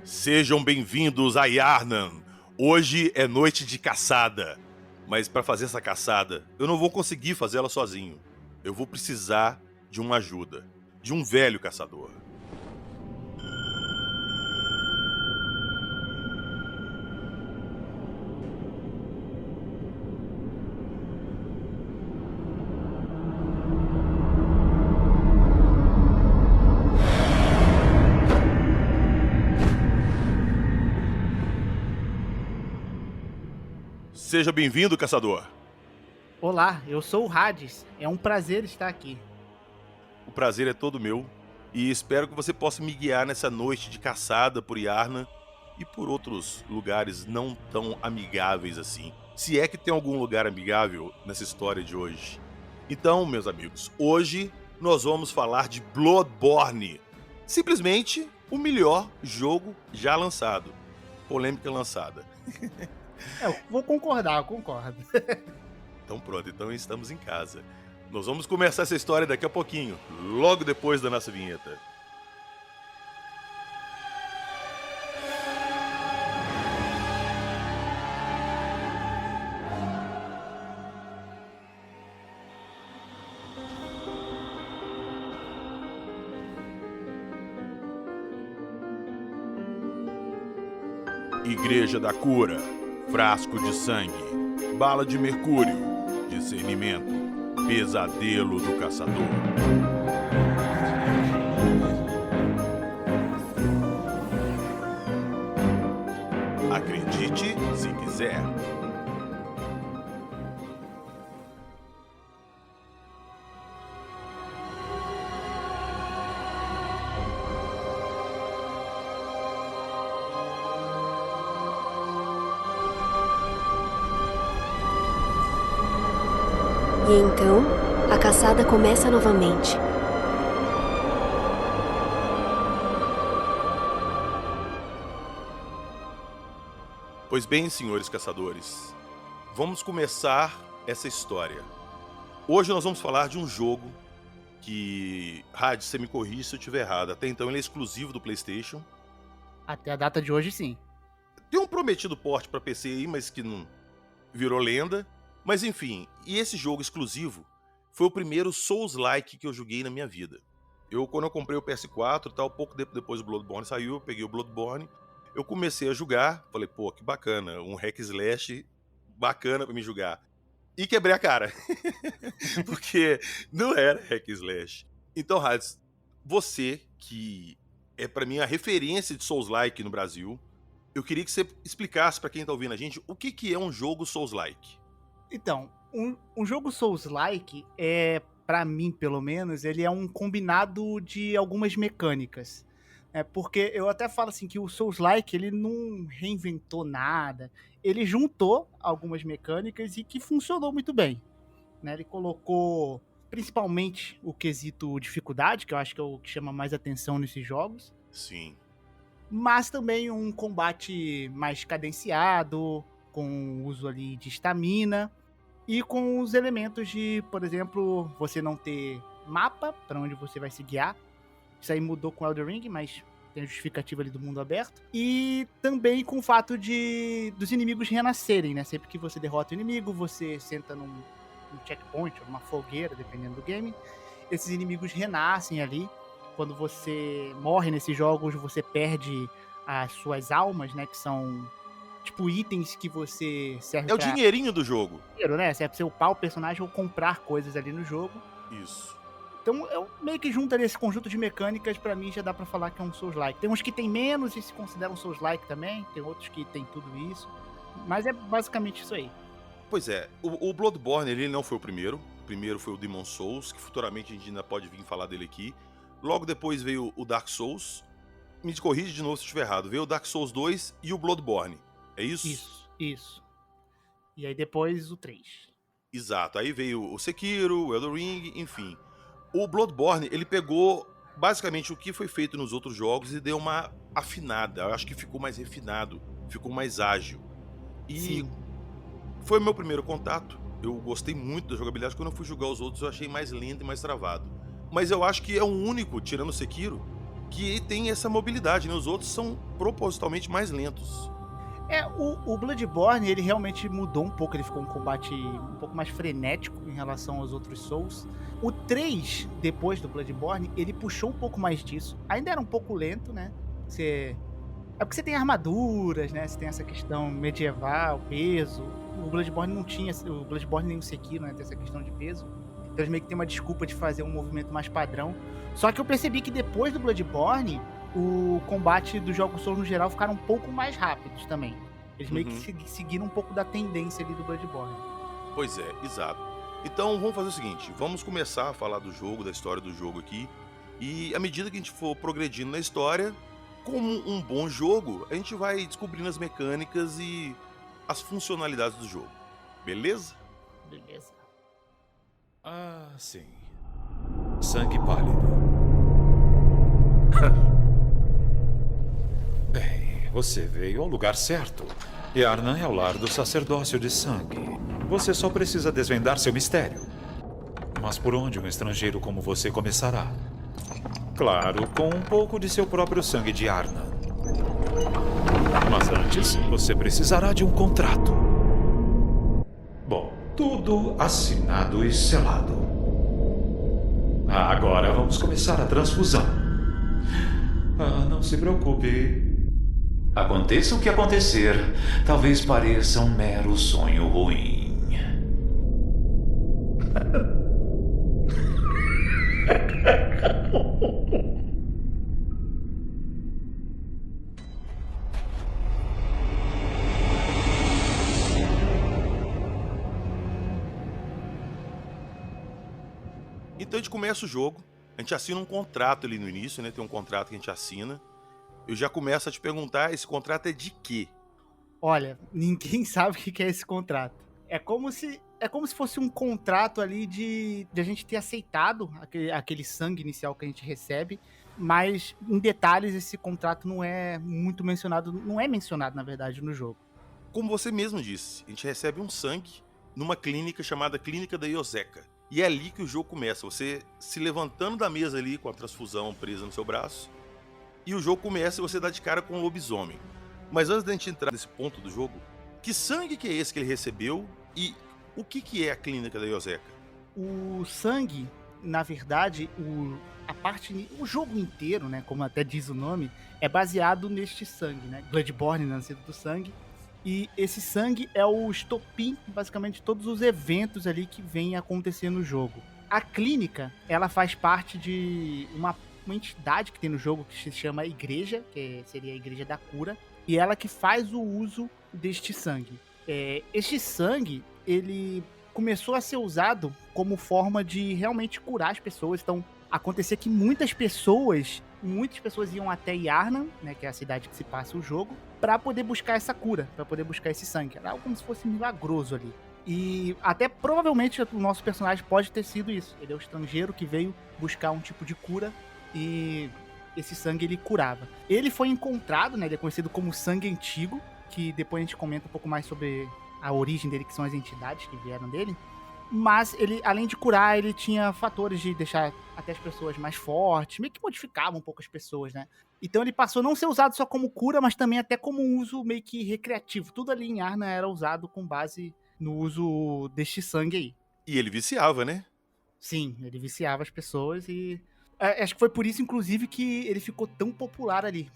Sejam bem-vindos a Yarnan. Hoje é noite de caçada, mas para fazer essa caçada, eu não vou conseguir fazê-la sozinho. Eu vou precisar de uma ajuda, de um velho caçador. Seja bem-vindo, caçador. Olá, eu sou o Hades. É um prazer estar aqui. O prazer é todo meu e espero que você possa me guiar nessa noite de caçada por Yarnan e por outros lugares não tão amigáveis assim. Se é que tem algum lugar amigável nessa história de hoje. Então, meus amigos, hoje nós vamos falar de Bloodborne. Simplesmente o melhor jogo já lançado. Polêmica lançada. Eu vou concordar, eu concordo. Então pronto, então estamos em casa. Nós vamos começar essa história daqui a pouquinho, logo depois da nossa vinheta. Igreja da Cura, frasco de sangue, bala de mercúrio, discernimento, pesadelo do caçador. Acredite se quiser. E então, a caçada começa novamente. Pois bem, senhores caçadores, vamos começar essa história. Hoje nós vamos falar de um jogo que, Had, você me corrija se eu estiver errado, até então ele é exclusivo do PlayStation. Até a data de hoje, sim. Tem um prometido porte para PC aí, mas que não virou lenda. Mas enfim, e esse jogo exclusivo foi o primeiro Souls-like que eu joguei na minha vida. Quando eu comprei o PS4 e tal, pouco depois do Bloodborne saiu, eu peguei o Bloodborne, eu comecei a jogar, falei, pô, que bacana, um hack slash bacana pra me jogar. E quebrei a cara, porque não era hack slash. Então, Hades, você que é pra mim a referência de Souls-like no Brasil, eu queria que você explicasse pra quem tá ouvindo a gente o que é um jogo Souls-like. Então, um jogo Souls-like pra mim, pelo menos, ele é um combinado de algumas mecânicas. Porque eu até falo assim que o Souls-like, ele não reinventou nada. Ele juntou algumas mecânicas e que funcionou muito bem. Né? Ele colocou principalmente o quesito dificuldade, que eu acho que é o que chama mais atenção nesses jogos. Sim. Mas também um combate mais cadenciado, com o uso ali de estamina e com os elementos de, por exemplo, você não ter mapa para onde você vai se guiar. Isso aí mudou com Elden Ring, mas tem a justificativa ali do mundo aberto. E também com o fato dos inimigos renascerem, né? Sempre que você derrota o inimigo, você senta num checkpoint, numa fogueira, dependendo do game. Esses inimigos renascem ali. Quando você morre nesses jogos, você perde as suas almas, né? Que são tipo itens que você serve É o dinheirinho do jogo. Dinheiro, né? Serve pra você upar o personagem ou comprar coisas ali no jogo. Isso. Então eu meio que junto ali esse conjunto de mecânicas, pra mim já dá pra falar que é um Souls-like. Tem uns que tem menos e se consideram Souls-like também, tem outros que tem tudo isso. Mas é basicamente isso aí. Pois é, o Bloodborne ele não foi o primeiro. O primeiro foi o Demon Souls, que futuramente a gente ainda pode vir falar dele aqui. Logo depois veio o Dark Souls. Me corrige de novo se eu estiver errado. Veio o Dark Souls 2 e o Bloodborne. É isso? Isso. E aí depois o 3. Exato. Aí veio o Sekiro, o Elden Ring, enfim. O Bloodborne, ele pegou basicamente o que foi feito nos outros jogos e deu uma afinada. Eu acho que ficou mais refinado, ficou mais ágil. E Sim. foi meu primeiro contato. Eu gostei muito da jogabilidade. Quando eu fui jogar os outros, eu achei mais lento e mais travado. Mas eu acho que é o único, tirando o Sekiro, que tem essa mobilidade, né? Os outros são propositalmente mais lentos. O Bloodborne, ele realmente mudou um pouco, ele ficou um combate um pouco mais frenético em relação aos outros Souls. O 3, depois do Bloodborne, ele puxou um pouco mais disso. Ainda era um pouco lento, né? É porque você tem armaduras, né? Você tem essa questão medieval, peso. O Bloodborne não tinha, o Bloodborne nem o Sekiro, né? Tem essa questão de peso. Então eles meio que tem uma desculpa de fazer um movimento mais padrão. Só que eu percebi que depois do Bloodborne, o combate dos jogos Souls no geral ficaram um pouco mais rápidos também. Eles meio que seguiram um pouco da tendência ali do Bloodborne. Pois é, exato. Então vamos fazer o seguinte, vamos começar a falar do jogo, da história do jogo aqui. E à medida que a gente for progredindo na história, como um bom jogo, a gente vai descobrindo as mecânicas e as funcionalidades do jogo. Beleza? Beleza. Ah, sim. Sangue pálido. Bem, você veio ao lugar certo. Yharnam é o lar do sacerdócio de sangue. Você só precisa desvendar seu mistério. Mas por onde um estrangeiro como você começará? Claro, com um pouco de seu próprio sangue de Yharnam. Mas antes, você precisará de um contrato. Bom, tudo assinado e selado. Agora vamos começar a transfusão. Não se preocupe. Aconteça o que acontecer, talvez pareça um mero sonho ruim. Então a gente começa o jogo, a gente assina um contrato ali no início, né? Tem um contrato que a gente assina. Eu já começo a te perguntar, esse contrato é de quê? Olha, ninguém sabe o que é esse contrato. É como se fosse um contrato ali de a gente ter aceitado aquele sangue inicial que a gente recebe, mas em detalhes esse contrato não é muito mencionado, não é mencionado na verdade no jogo. Como você mesmo disse, a gente recebe um sangue numa clínica chamada Clínica da Ioseka. E é ali que o jogo começa, você se levantando da mesa ali com a transfusão presa no seu braço, e o jogo começa e você dá de cara com um lobisomem. Mas antes da gente entrar nesse ponto do jogo, que sangue que é esse que ele recebeu e o que é a Clínica da Ioseka? O sangue, na verdade, o jogo inteiro, né, como até diz o nome, é baseado neste sangue, né? Bloodborne, nascido do sangue. E esse sangue é o estopim, basicamente, de todos os eventos ali que vêm acontecer no jogo. A clínica, ela faz parte de uma entidade que tem no jogo que se chama Igreja, que seria a Igreja da Cura, e ela que faz o uso deste sangue. Este sangue, ele começou a ser usado como forma de realmente curar as pessoas. Então, acontecia que muitas pessoas iam até Yharnam, né, que é a cidade que se passa o jogo, para poder buscar essa cura, para poder buscar esse sangue. Era algo como se fosse milagroso ali. E até provavelmente o nosso personagem pode ter sido isso. Ele é o estrangeiro que veio buscar um tipo de cura e esse sangue ele curava. Ele foi encontrado, né, ele é conhecido como sangue antigo, que depois a gente comenta um pouco mais sobre a origem dele, que são as entidades que vieram dele. Mas ele, além de curar, ele tinha fatores de deixar até as pessoas mais fortes, meio que modificava um pouco as pessoas, né? Então ele passou a não ser usado só como cura, mas também até como um uso meio que recreativo. Tudo ali em Yharnam era usado com base no uso deste sangue aí. E ele viciava, né? Sim, ele viciava as pessoas e... acho que foi por isso, inclusive, que ele ficou tão popular ali.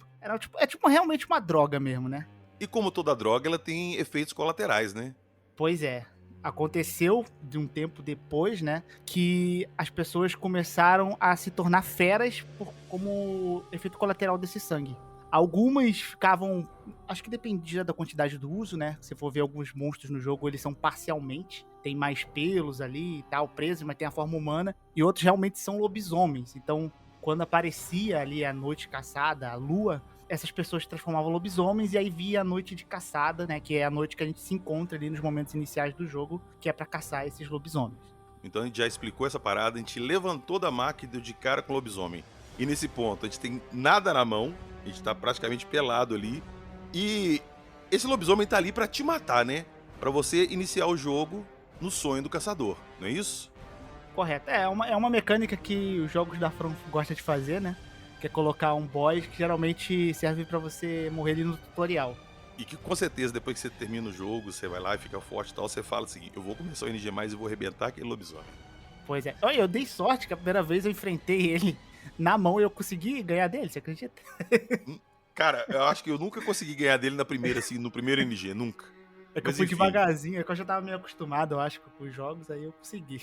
É tipo realmente uma droga mesmo, né? E como toda droga, ela tem efeitos colaterais, né? Pois é. Aconteceu de um tempo depois, né, que as pessoas começaram a se tornar feras como efeito colateral desse sangue. Algumas ficavam, acho que dependia da quantidade do uso, né? Se for ver alguns monstros no jogo, eles são parcialmente, tem mais pelos ali e tal, presos, mas tem a forma humana. E outros realmente são lobisomens. Então, quando aparecia ali a noite caçada, a lua, essas pessoas se transformavam em lobisomens e aí via a noite de caçada, né? Que é a noite que a gente se encontra ali nos momentos iniciais do jogo, que é pra caçar esses lobisomens. Então a gente já explicou essa parada, a gente levantou da maca e deu de cara com o lobisomem. E nesse ponto, a gente tem nada na mão, a gente tá praticamente pelado ali. E esse lobisomem tá ali pra te matar, né? Pra você iniciar o jogo no sonho do caçador, não é isso? Correto. É uma mecânica que os jogos da From gostam de fazer, né? que é colocar um boss que geralmente serve pra você morrer ali no tutorial. E que com certeza, depois que você termina o jogo, você vai lá e fica forte e tal, você fala assim, eu vou começar o NG+, e vou arrebentar aquele lobisomem. Pois é. Olha, eu dei sorte que a primeira vez eu enfrentei ele na mão e eu consegui ganhar dele, você acredita? Cara, eu acho que eu nunca consegui ganhar dele na primeira, assim, no primeiro NG, nunca. É que eu Mas fui enfim. devagarzinho, é que eu já tava meio acostumado, eu acho, com os jogos, aí eu consegui.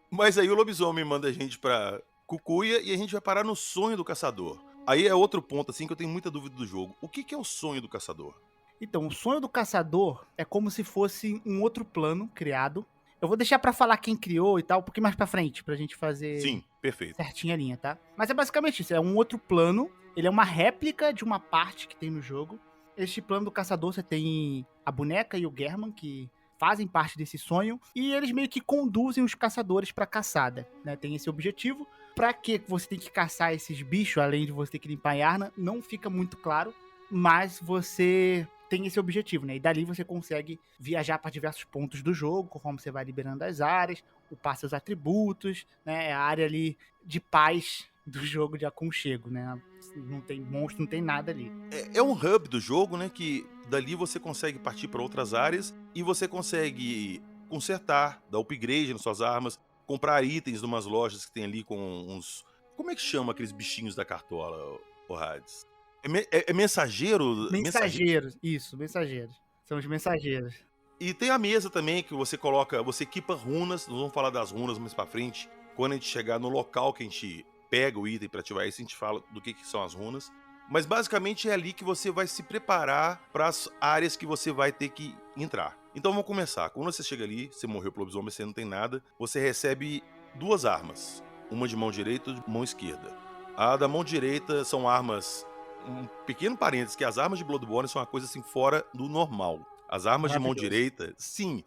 Mas aí o lobisomem manda a gente pra Cucuia e a gente vai parar no sonho do caçador. Aí é outro ponto, assim, que eu tenho muita dúvida do jogo. O que é o sonho do caçador? Então, o sonho do caçador é como se fosse um outro plano criado. Eu vou deixar pra falar quem criou e tal, um pouquinho mais pra frente, pra gente fazer Sim, perfeito. certinho a linha, tá? Mas é basicamente isso, é um outro plano, ele é uma réplica de uma parte que tem no jogo. Este plano do caçador, você tem a boneca e o German, que fazem parte desse sonho, e eles meio que conduzem os caçadores pra caçada, né? Tem esse objetivo. Pra que você tem que caçar esses bichos, além de você ter que limpar Yarna, não fica muito claro, mas você tem esse objetivo, né? E dali você consegue viajar para diversos pontos do jogo, conforme você vai liberando as áreas, upar seus atributos, né? É a área ali de paz do jogo de aconchego, né? Não tem monstro, não tem nada ali. É um hub do jogo, né? Que dali você consegue partir para outras áreas e você consegue consertar, dar upgrade nas suas armas, comprar itens de umas lojas que tem ali com uns... Como é que chama aqueles bichinhos da cartola, o Hades? É mensageiro? Mensageiros, isso, mensageiros. São os mensageiros. E tem a mesa também que você coloca, você equipa runas, nós vamos falar das runas mais pra frente. Quando a gente chegar no local que a gente pega o item pra ativar isso, a gente fala do que são as runas. Mas basicamente é ali que você vai se preparar para as áreas que você vai ter que entrar. Então vamos começar. Quando você chega ali, você morreu pro lobisomem, você não tem nada, você recebe 2 armas. Uma de mão direita e de mão esquerda. A da mão direita são armas... Um pequeno parênteses, que as armas de Bloodborne são uma coisa assim fora do normal. As armas de mão direita, sim.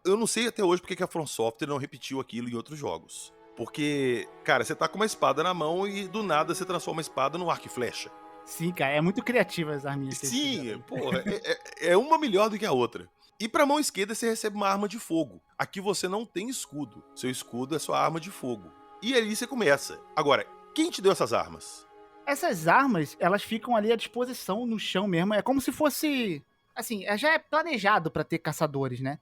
Eu não sei até hoje porque que a From Software não repetiu aquilo em outros jogos. Porque, cara, você tá com uma espada na mão e do nada você transforma a espada num arco e flecha. Sim, cara, é muito criativa as arminhas. Sim, porra, é uma melhor do que a outra. E pra mão esquerda você recebe uma arma de fogo. Aqui você não tem escudo. Seu escudo é sua arma de fogo. E ali você começa. Agora, quem te deu essas armas? Essas armas, elas ficam ali à disposição no chão mesmo. É como se fosse... Assim, já é planejado pra ter caçadores, né?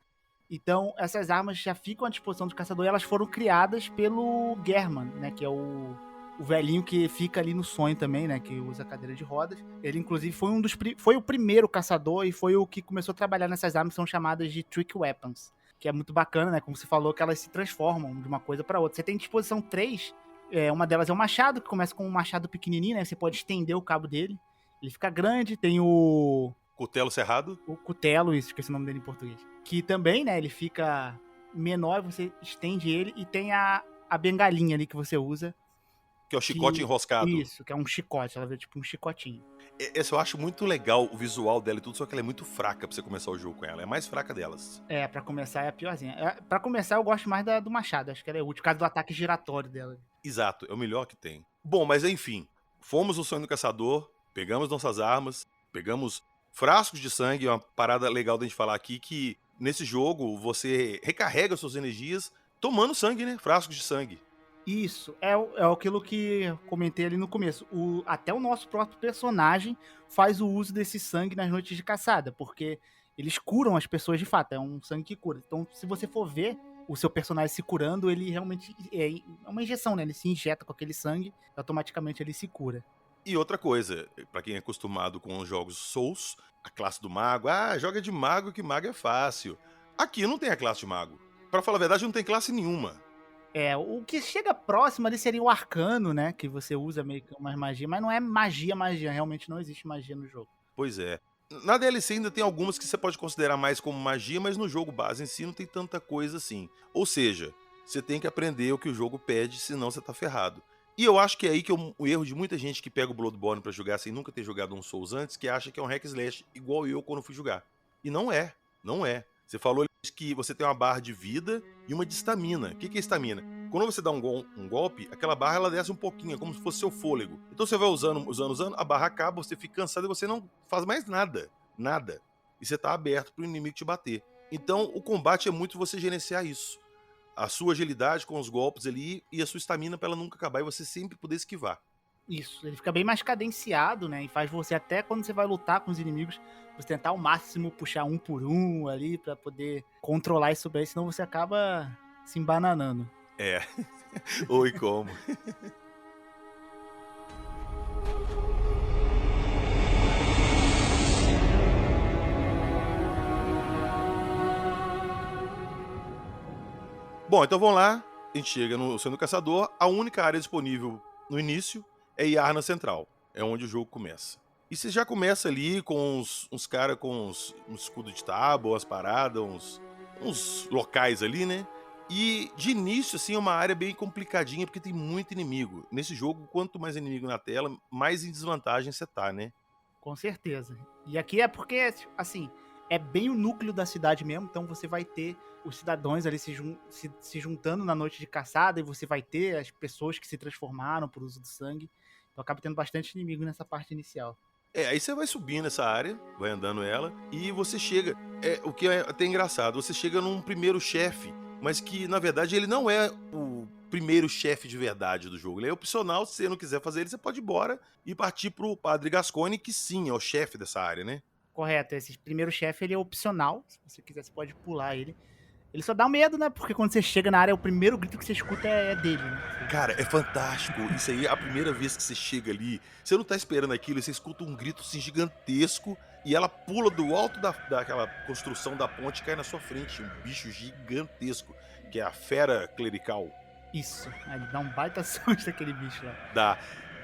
Então, essas armas já ficam à disposição do caçador e elas foram criadas pelo German, né? Que é o velhinho que fica ali no sonho também, né? Que usa cadeira de rodas. Ele, inclusive, foi o primeiro caçador e foi o que começou a trabalhar nessas armas que são chamadas de Trick Weapons. Que é muito bacana, né? Como você falou, que elas se transformam de uma coisa pra outra. Você tem à disposição 3. Uma delas é o machado, que começa com um machado pequenininho, né? Você pode estender o cabo dele. Ele fica grande. Tem o... Cutelo cerrado? O cutelo, isso, esqueci o nome dele em português. Que também, né? Ele fica menor, você estende ele. E tem a bengalinha ali que você usa. Que é o chicote enroscado. Isso, que é um chicote. Ela vê tipo um chicotinho. Essa eu acho muito legal, o visual dela e tudo, só que ela é muito fraca pra você começar o jogo com ela. É a mais fraca delas. Pra começar é a piorzinha. Pra começar eu gosto mais do machado. Acho que ela é útil, por causa do ataque giratório dela. Exato, é o melhor que tem. Bom, mas enfim. Fomos no sonho do caçador, pegamos nossas armas, pegamos frascos de sangue, uma parada legal da gente falar aqui, que nesse jogo você recarrega suas energias tomando sangue, né? Frascos de sangue. Isso, é aquilo que eu comentei ali no começo. Até o nosso próprio personagem faz o uso desse sangue nas noites de caçada, porque eles curam as pessoas de fato, é um sangue que cura. Então, se você for ver o seu personagem se curando, ele realmente é uma injeção, né? Ele se injeta com aquele sangue e automaticamente ele se cura. E outra coisa, pra quem é acostumado com os jogos Souls, a classe do mago, joga de mago que mago é fácil. Aqui não tem a classe de mago. Pra falar a verdade, não tem classe nenhuma. O que chega próximo ali seria o arcano, né? Que você usa meio que umas magias, mas não é magia. Realmente não existe magia no jogo. Pois é. Na DLC ainda tem algumas que você pode considerar mais como magia, mas no jogo base em si não tem tanta coisa assim. Ou seja, você tem que aprender o que o jogo pede, senão você tá ferrado. E eu acho que é aí que o erro de muita gente que pega o Bloodborne pra jogar sem nunca ter jogado um Souls antes, que acha que é um hack slash igual eu quando fui jogar. E não é. Não é. Você falou que você tem uma barra de vida e uma de estamina. O que é estamina? Quando você dá um golpe, aquela barra ela desce um pouquinho, é como se fosse seu fôlego. Então você vai usando, a barra acaba, você fica cansado e você não faz mais nada. Nada. E você tá aberto pro inimigo te bater. Então o combate é muito você gerenciar isso. A sua agilidade com os golpes ali e a sua estamina pra ela nunca acabar e você sempre poder esquivar. Isso, ele fica bem mais cadenciado, né? E faz você, até quando você vai lutar com os inimigos, você tentar ao máximo puxar um por um ali pra poder controlar isso bem, senão você acaba se embananando. É. Oi, como? Bom, então vamos lá. A gente chega no Oceano do Caçador. A única área disponível no início é Yarna Central. É onde o jogo começa. E você já começa ali com uns caras com um escudo de tábua, umas paradas, uns locais ali, né? E de início, assim, é uma área bem complicadinha, porque tem muito inimigo. Nesse jogo, quanto mais inimigo na tela, mais em desvantagem você tá, né? Com certeza. E aqui é porque, assim, é bem o núcleo da cidade mesmo, então você vai ter os cidadãos ali se juntando na noite de caçada, e você vai ter as pessoas que se transformaram por uso do sangue. Então acaba tendo bastante inimigo nessa parte inicial. Aí você vai subindo essa área, vai andando ela, e você chega. O que é até engraçado, você chega num primeiro chefe, mas que na verdade ele não é o primeiro chefe de verdade do jogo. Ele é opcional, se você não quiser fazer ele, você pode ir embora e partir pro Padre Gascoigne, que sim, é o chefe dessa área, né? Correto, esse primeiro chefe ele é opcional, se você quiser você pode pular ele. Ele só dá medo, né? Porque quando você chega na área, o primeiro grito que você escuta é dele, né? Cara, é fantástico. Isso aí, a primeira vez que você chega ali, você não tá esperando aquilo, e você escuta um grito assim gigantesco, e ela pula do alto daquela construção da ponte e cai na sua frente. Um bicho gigantesco, que é a fera clerical. Isso, ele dá um baita susto aquele bicho lá. Dá.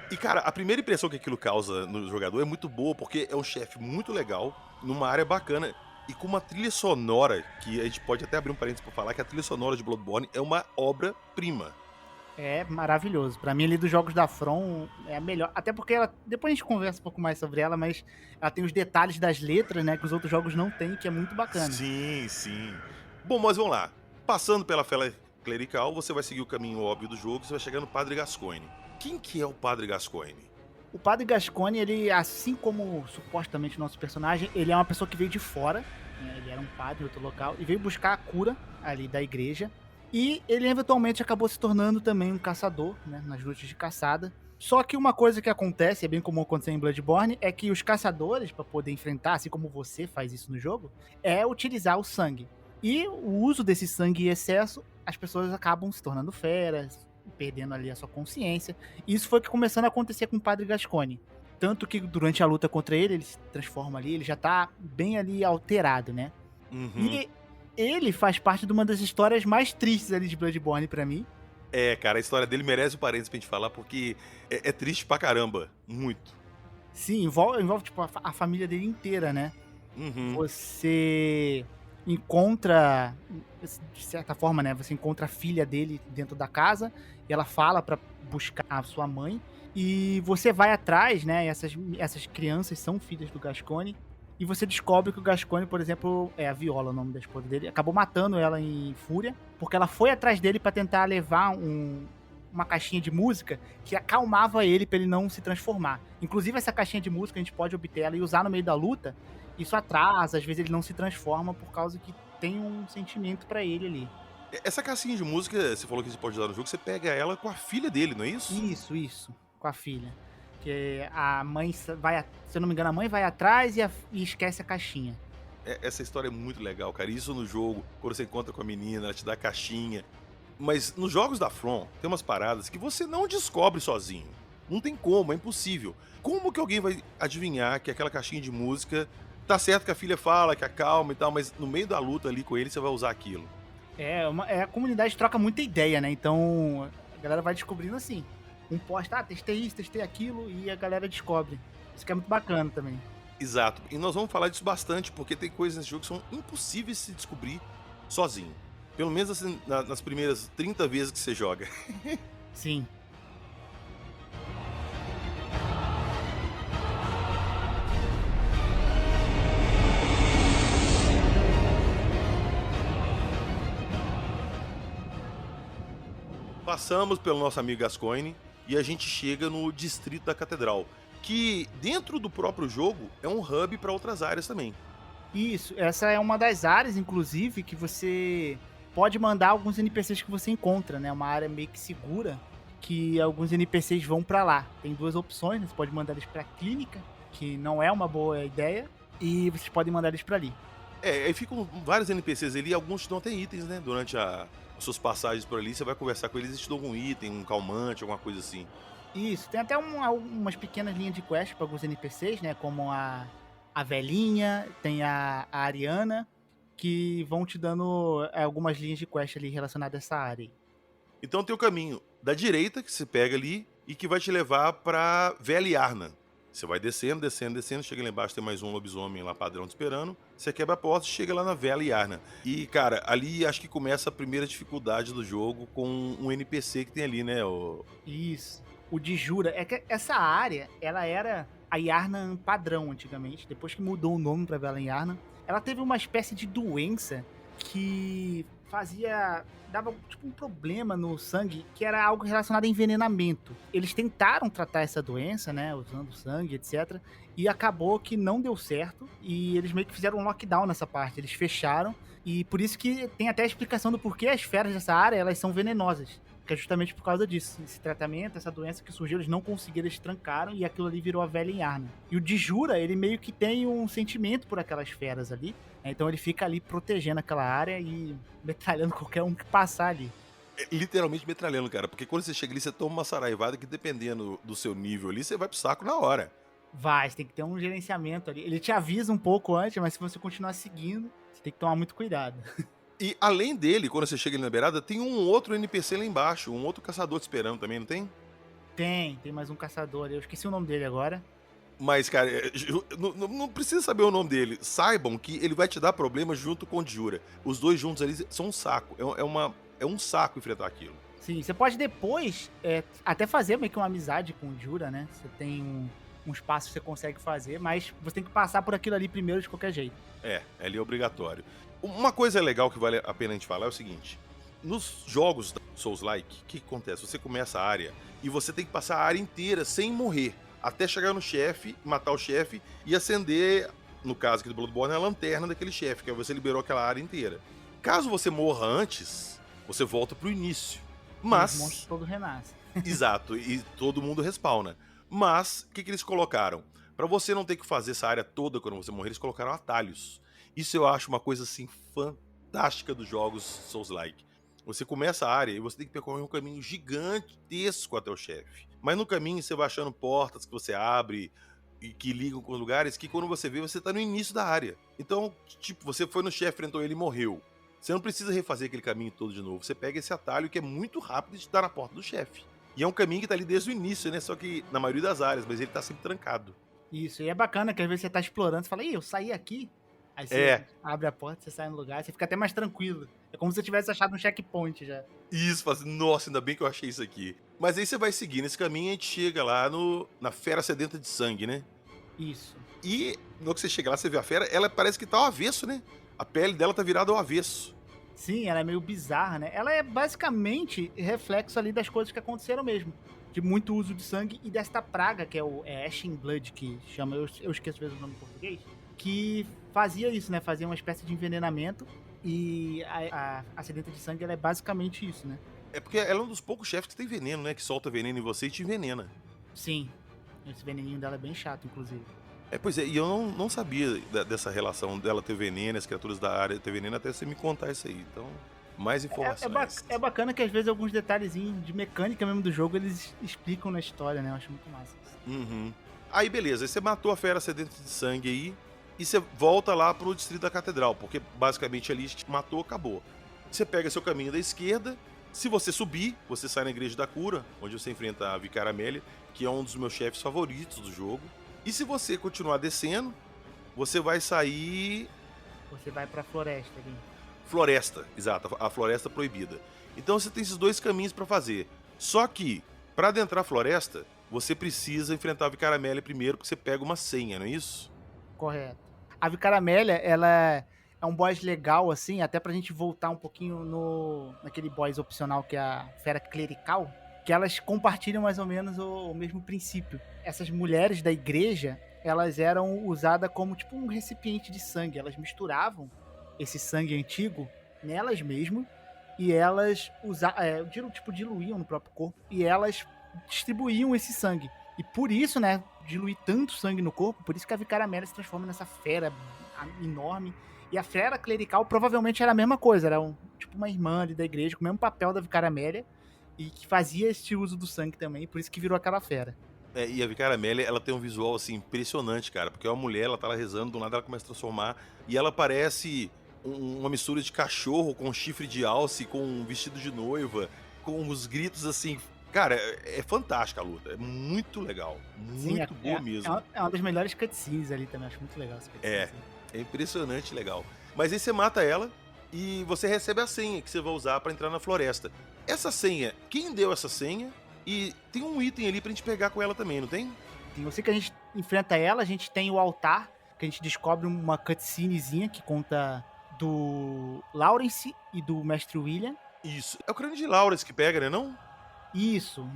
E, cara, a primeira impressão que aquilo causa no jogador é muito boa, porque é um chefe muito legal, numa área bacana, e com uma trilha sonora, que a gente pode até abrir um parênteses pra falar que a trilha sonora de Bloodborne é uma obra-prima. É maravilhoso. Pra mim, ali dos jogos da From, é a melhor. Até porque ela. Depois a gente conversa um pouco mais sobre ela, mas ela tem os detalhes das letras, né? Que os outros jogos não têm, que é muito bacana. Sim, sim. Bom, mas vamos lá. Passando pela fera clerical, você vai seguir o caminho óbvio do jogo, você vai chegar no Padre Gascoigne. Quem que é o Padre Gascoigne? O Padre Gascoigne, ele, assim como supostamente o nosso personagem, ele é uma pessoa que veio de fora, né? Ele era um padre em outro local, e veio buscar a cura ali da igreja. E ele eventualmente acabou se tornando também um caçador, né? Nas lutas de caçada. Só que uma coisa que acontece, é bem comum acontecer em Bloodborne, é que os caçadores, para poder enfrentar, assim como você faz isso no jogo, é utilizar o sangue. E o uso desse sangue em excesso, as pessoas acabam se tornando feras, perdendo ali a sua consciência. E isso foi que começando a acontecer com o Padre Gascoigne. Tanto que durante a luta contra ele se transforma ali, ele já tá bem ali alterado, né? Uhum. E ele faz parte de uma das histórias mais tristes ali de Bloodborne pra mim. Cara, a história dele merece um parênteses pra gente falar, porque é triste pra caramba. Muito. Sim, envolve tipo, a família dele inteira, né? Uhum. Você encontra, de certa forma, né? Você encontra a filha dele dentro da casa e ela fala pra buscar a sua mãe. E você vai atrás, né? Essas crianças são filhas do Gascoigne. E você descobre que o Gascoigne, por exemplo, é a Viola, o nome da esposa dele, acabou matando ela em fúria, porque ela foi atrás dele pra tentar levar uma caixinha de música que acalmava ele pra ele não se transformar. Inclusive, essa caixinha de música a gente pode obter ela e usar no meio da luta. Isso atrasa, às vezes ele não se transforma por causa que tem um sentimento pra ele ali. Essa caixinha de música, você falou que você pode usar no jogo, você pega ela com a filha dele, não é isso? Isso, com a filha. Que a mãe vai, se eu não me engano, a mãe vai atrás e esquece a caixinha. Essa história é muito legal, cara. Isso no jogo, quando você encontra com a menina, ela te dá a caixinha. Mas nos jogos da From, tem umas paradas que você não descobre sozinho. Não tem como, é impossível. Como que alguém vai adivinhar que aquela caixinha de música... Tá certo que a filha fala, que acalma e tal, mas no meio da luta ali com ele, você vai usar aquilo. A comunidade troca muita ideia, né? Então, a galera vai descobrindo assim. Um posta, testei isso, testei aquilo, e a galera descobre. Isso que é muito bacana também. Exato. E nós vamos falar disso bastante, porque tem coisas nesse jogo que são impossíveis de se descobrir sozinho. Pelo menos assim, nas primeiras 30 vezes que você joga. Sim. Passamos pelo nosso amigo Gascoigne e a gente chega no Distrito da Catedral, que dentro do próprio jogo é um hub para outras áreas também. Isso, essa é uma das áreas, inclusive, que você pode mandar alguns NPCs que você encontra, né? Uma área meio que segura, que alguns NPCs vão pra lá. Tem 2 opções, né? Você pode mandar eles pra clínica, que não é uma boa ideia, e vocês podem mandar eles pra ali. Aí ficam vários NPCs ali, alguns te dão até itens, né? Durante as suas passagens por ali, você vai conversar com eles e te dão algum item, um calmante, alguma coisa assim. Isso, tem até umas pequenas linhas de quest para alguns NPCs, né? Como a velhinha, tem a Ariana, que vão te dando algumas linhas de quest ali relacionadas a essa área aí. Então tem o caminho da direita, que você pega ali, e que vai te levar pra Veliarna. Você vai descendo, descendo, descendo, chega lá embaixo, tem mais um lobisomem lá padrão te esperando. Você quebra a porta e chega lá na Veliarna. E, cara, ali acho que começa a primeira dificuldade do jogo com um NPC que tem ali, né? Isso. O de Jura. É que essa área, ela era a Yarnan padrão antigamente. Depois que mudou o nome pra Velen Yarnan, ela teve uma espécie de doença que dava tipo um problema no sangue, que era algo relacionado a envenenamento. Eles tentaram tratar essa doença, né, usando sangue, etc, e acabou que não deu certo, e eles meio que fizeram um lockdown nessa parte, eles fecharam, e por isso que tem até a explicação do porquê as feras dessa área, elas são venenosas, que é justamente por causa disso, esse tratamento, essa doença que surgiu, eles não conseguiram, eles trancaram, e aquilo ali virou a velha em Yarnan. E o Dijura, ele meio que tem um sentimento por aquelas feras ali, né? Então ele fica ali protegendo aquela área e metralhando qualquer um que passar ali. É literalmente metralhando, cara, porque quando você chega ali, você toma uma saraivada que dependendo do seu nível ali, você vai pro saco na hora. Vai, você tem que ter um gerenciamento ali. Ele te avisa um pouco antes, mas se você continuar seguindo, você tem que tomar muito cuidado. E além dele, quando você chega ali na beirada, tem um outro NPC lá embaixo, um outro caçador te esperando também, não tem? Tem mais um caçador ali. Eu esqueci o nome dele agora. Mas, cara, não precisa saber o nome dele. Saibam que ele vai te dar problema junto com o Jura. Os dois juntos ali são um saco. É um saco enfrentar aquilo. Sim, você pode depois até fazer meio que uma amizade com o Jura, né? Você tem uns passos que você consegue fazer, mas você tem que passar por aquilo ali primeiro de qualquer jeito. Ali é obrigatório. Uma coisa legal que vale a pena a gente falar é o seguinte. Nos jogos da Souls-like, o que acontece? Você começa a área e você tem que passar a área inteira sem morrer. Até chegar no chefe, matar o chefe e acender, no caso aqui do Bloodborne, a lanterna daquele chefe, que aí você liberou aquela área inteira. Caso você morra antes, você volta pro início. Mas... os monstros todos renascem. Exato, e todo mundo respawna. Mas, o que eles colocaram? Pra você não ter que fazer essa área toda quando você morrer, eles colocaram atalhos. Isso eu acho uma coisa, assim, fantástica dos jogos Souls-like. Você começa a área e você tem que percorrer um caminho gigantesco até o chefe. Mas no caminho você vai achando portas que você abre e que ligam com lugares que quando você vê, você tá no início da área. Então, tipo, você foi no chefe, enfrentou ele e morreu. Você não precisa refazer aquele caminho todo de novo. Você pega esse atalho que é muito rápido e te dá na porta do chefe. E é um caminho que tá ali desde o início, né? Só que na maioria das áreas, mas ele tá sempre trancado. Isso, e é bacana que às vezes você tá explorando, você fala, ih, eu saí aqui. Aí você abre a porta, você sai no lugar, você fica até mais tranquilo. É como se você tivesse achado um checkpoint já. Isso, fala assim, nossa, ainda bem que eu achei isso aqui. Mas aí você vai seguindo esse caminho e a gente chega lá na fera sedenta de sangue, né? Isso. E no que você chega lá, você vê a fera, ela parece que tá ao avesso, né? A pele dela tá virada ao avesso. Sim, ela é meio bizarra, né? Ela é basicamente reflexo ali das coisas que aconteceram mesmo. De muito uso de sangue e desta praga, que é Ashen Blood, que chama, eu esqueço mesmo o nome em português, que fazia isso, né? Fazia uma espécie de envenenamento e a sedenta de sangue, ela é basicamente isso, né? É porque ela é um dos poucos chefes que tem veneno, né? Que solta veneno em você e te envenena. Sim, esse veneninho dela é bem chato, inclusive. Pois é, e eu não sabia dessa relação dela ter veneno, as criaturas da área ter veneno, até você me contar isso aí. Então, mais informações. É bacana que às vezes alguns detalhezinhos de mecânica mesmo do jogo, eles explicam na história, né? Eu acho muito massa isso. Uhum. Aí beleza, aí você matou a fera sedenta de sangue aí, e você volta lá pro distrito da catedral, porque basicamente ali matou, acabou. Você pega seu caminho da esquerda, se você subir, você sai na Igreja da Cura, onde você enfrenta a Vicária Amélia, que é um dos meus chefes favoritos do jogo. E se você continuar descendo, você vai sair... Você vai pra floresta ali. Floresta, exato, a floresta proibida. Então você tem esses dois caminhos pra fazer. Só que, pra adentrar a floresta, você precisa enfrentar a Vicária Amélia primeiro, porque você pega uma senha, não é isso? Correto. A Vicária Amélia, ela é um boss legal, assim, até pra gente voltar um pouquinho naquele boss opcional que é a Fera Clerical, que elas compartilham mais ou menos o mesmo princípio. Essas mulheres da igreja, elas eram usadas como tipo um recipiente de sangue. Elas misturavam esse sangue antigo nelas mesmas e elas diluíam no próprio corpo, e elas distribuíam esse sangue. E por isso, né, diluir tanto sangue no corpo, por isso que a Vicária Amélia se transforma nessa fera enorme. E a fera clerical provavelmente era a mesma coisa, era tipo uma irmã ali da igreja, com o mesmo papel da Vicária Amélia, e que fazia esse uso do sangue também, por isso que virou aquela fera. E a Vicária Amélia, ela tem um visual, assim, impressionante, cara. Porque é uma mulher, ela tá lá rezando, do nada ela começa a transformar. E ela parece uma mistura de cachorro com chifre de alce, com um vestido de noiva, com os gritos, assim. Cara, é fantástica a luta. É muito legal. Muito boa mesmo. É uma das melhores cutscenes ali também, acho muito legal essa cutscene. Assim. É impressionante legal. Mas aí você mata ela e você recebe a senha que você vai usar pra entrar na floresta. Essa senha, quem deu essa senha? E tem um item ali pra gente pegar com ela também, não tem? Eu sei que a gente enfrenta ela, a gente tem o altar, que a gente descobre uma cutscenezinha que conta do Lawrence e do Mestre William. Isso. É o crânio de Lawrence que pega, né, não? Isso.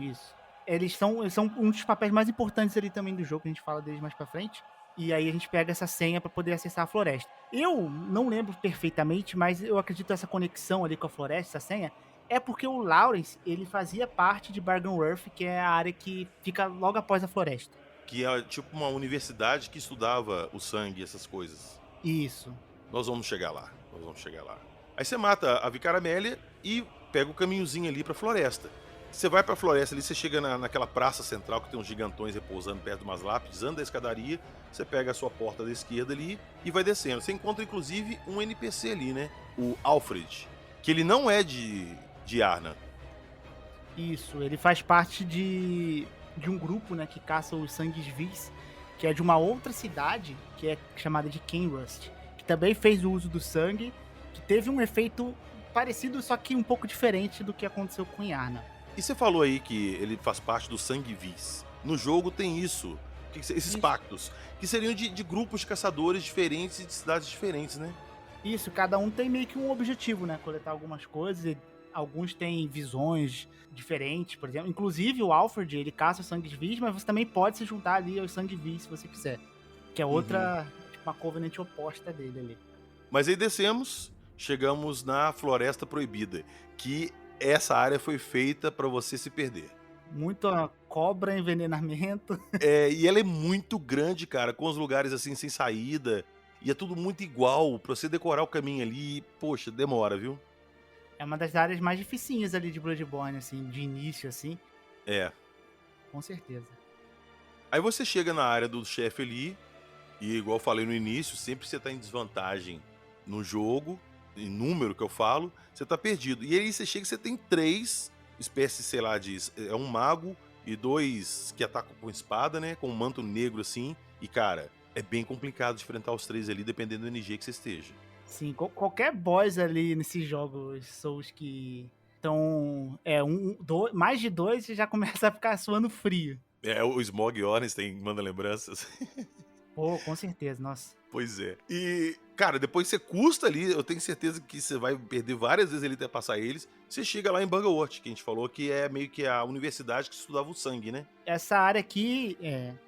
Eles são um dos papéis mais importantes ali também do jogo, a gente fala deles mais pra frente. E aí a gente pega essa senha pra poder acessar a floresta. Eu não lembro perfeitamente, mas eu acredito essa conexão ali com a floresta, essa senha, é porque o Lawrence, ele fazia parte de Bardonworth, que é a área que fica logo após a floresta. Que é tipo uma universidade que estudava o sangue e essas coisas. Isso. Nós vamos chegar lá. Aí você mata a Vicária Amélia e pega o caminhozinho ali pra floresta. Você vai pra floresta ali, você chega naquela praça central que tem uns gigantões repousando perto de umas lápides, anda a escadaria, você pega a sua porta da esquerda ali e vai descendo. Você encontra inclusive um NPC ali, né? O Alfred. Que ele não é de Arna. Isso, ele faz parte de um grupo, né, que caça os sangues vis, que é de uma outra cidade, que é chamada de Kenrust, que também fez o uso do sangue, que teve um efeito parecido, só que um pouco diferente do que aconteceu com Yarna. E você falou aí que ele faz parte do sangue vis. No jogo tem isso, esses pactos, que seriam de grupos de caçadores diferentes e de cidades diferentes, né? Isso, cada um tem meio que um objetivo, né? Coletar algumas coisas, e alguns têm visões diferentes, por exemplo. Inclusive o Alfred, ele caça os sangues vis, mas você também pode se juntar ali aos sangue vis se você quiser. Que é outra, tipo uma Covenant oposta dele ali. Mas aí descemos, chegamos na Floresta Proibida, que essa área foi feita pra você se perder. Muita cobra, envenenamento. E ela é muito grande, cara, com os lugares assim sem saída. E é tudo muito igual. Pra você decorar o caminho ali, poxa, demora, viu? É uma das áreas mais dificinhas ali de Bloodborne, assim, de início, assim. É. Com certeza. Aí você chega na área do chefe ali, e igual eu falei no início, sempre você tá em desvantagem no jogo, em número que eu falo, você tá perdido. E aí você chega e você tem 3 espécies, sei lá, é um mago e 2 que atacam com espada, né, com um manto negro assim. E cara, é bem complicado de enfrentar os 3 ali, dependendo do NG que você esteja. Sim, qualquer boss ali nesses jogos Souls que estão mais de 2, você já começa a ficar suando frio. O Smog Ornstein manda lembranças. Pô, com certeza, nossa. Pois é. E, cara, depois você custa ali, eu tenho certeza que você vai perder várias vezes ali até passar eles. Você chega lá em Bangorth, que a gente falou que é meio que a universidade que estudava o sangue, né? Essa área aqui,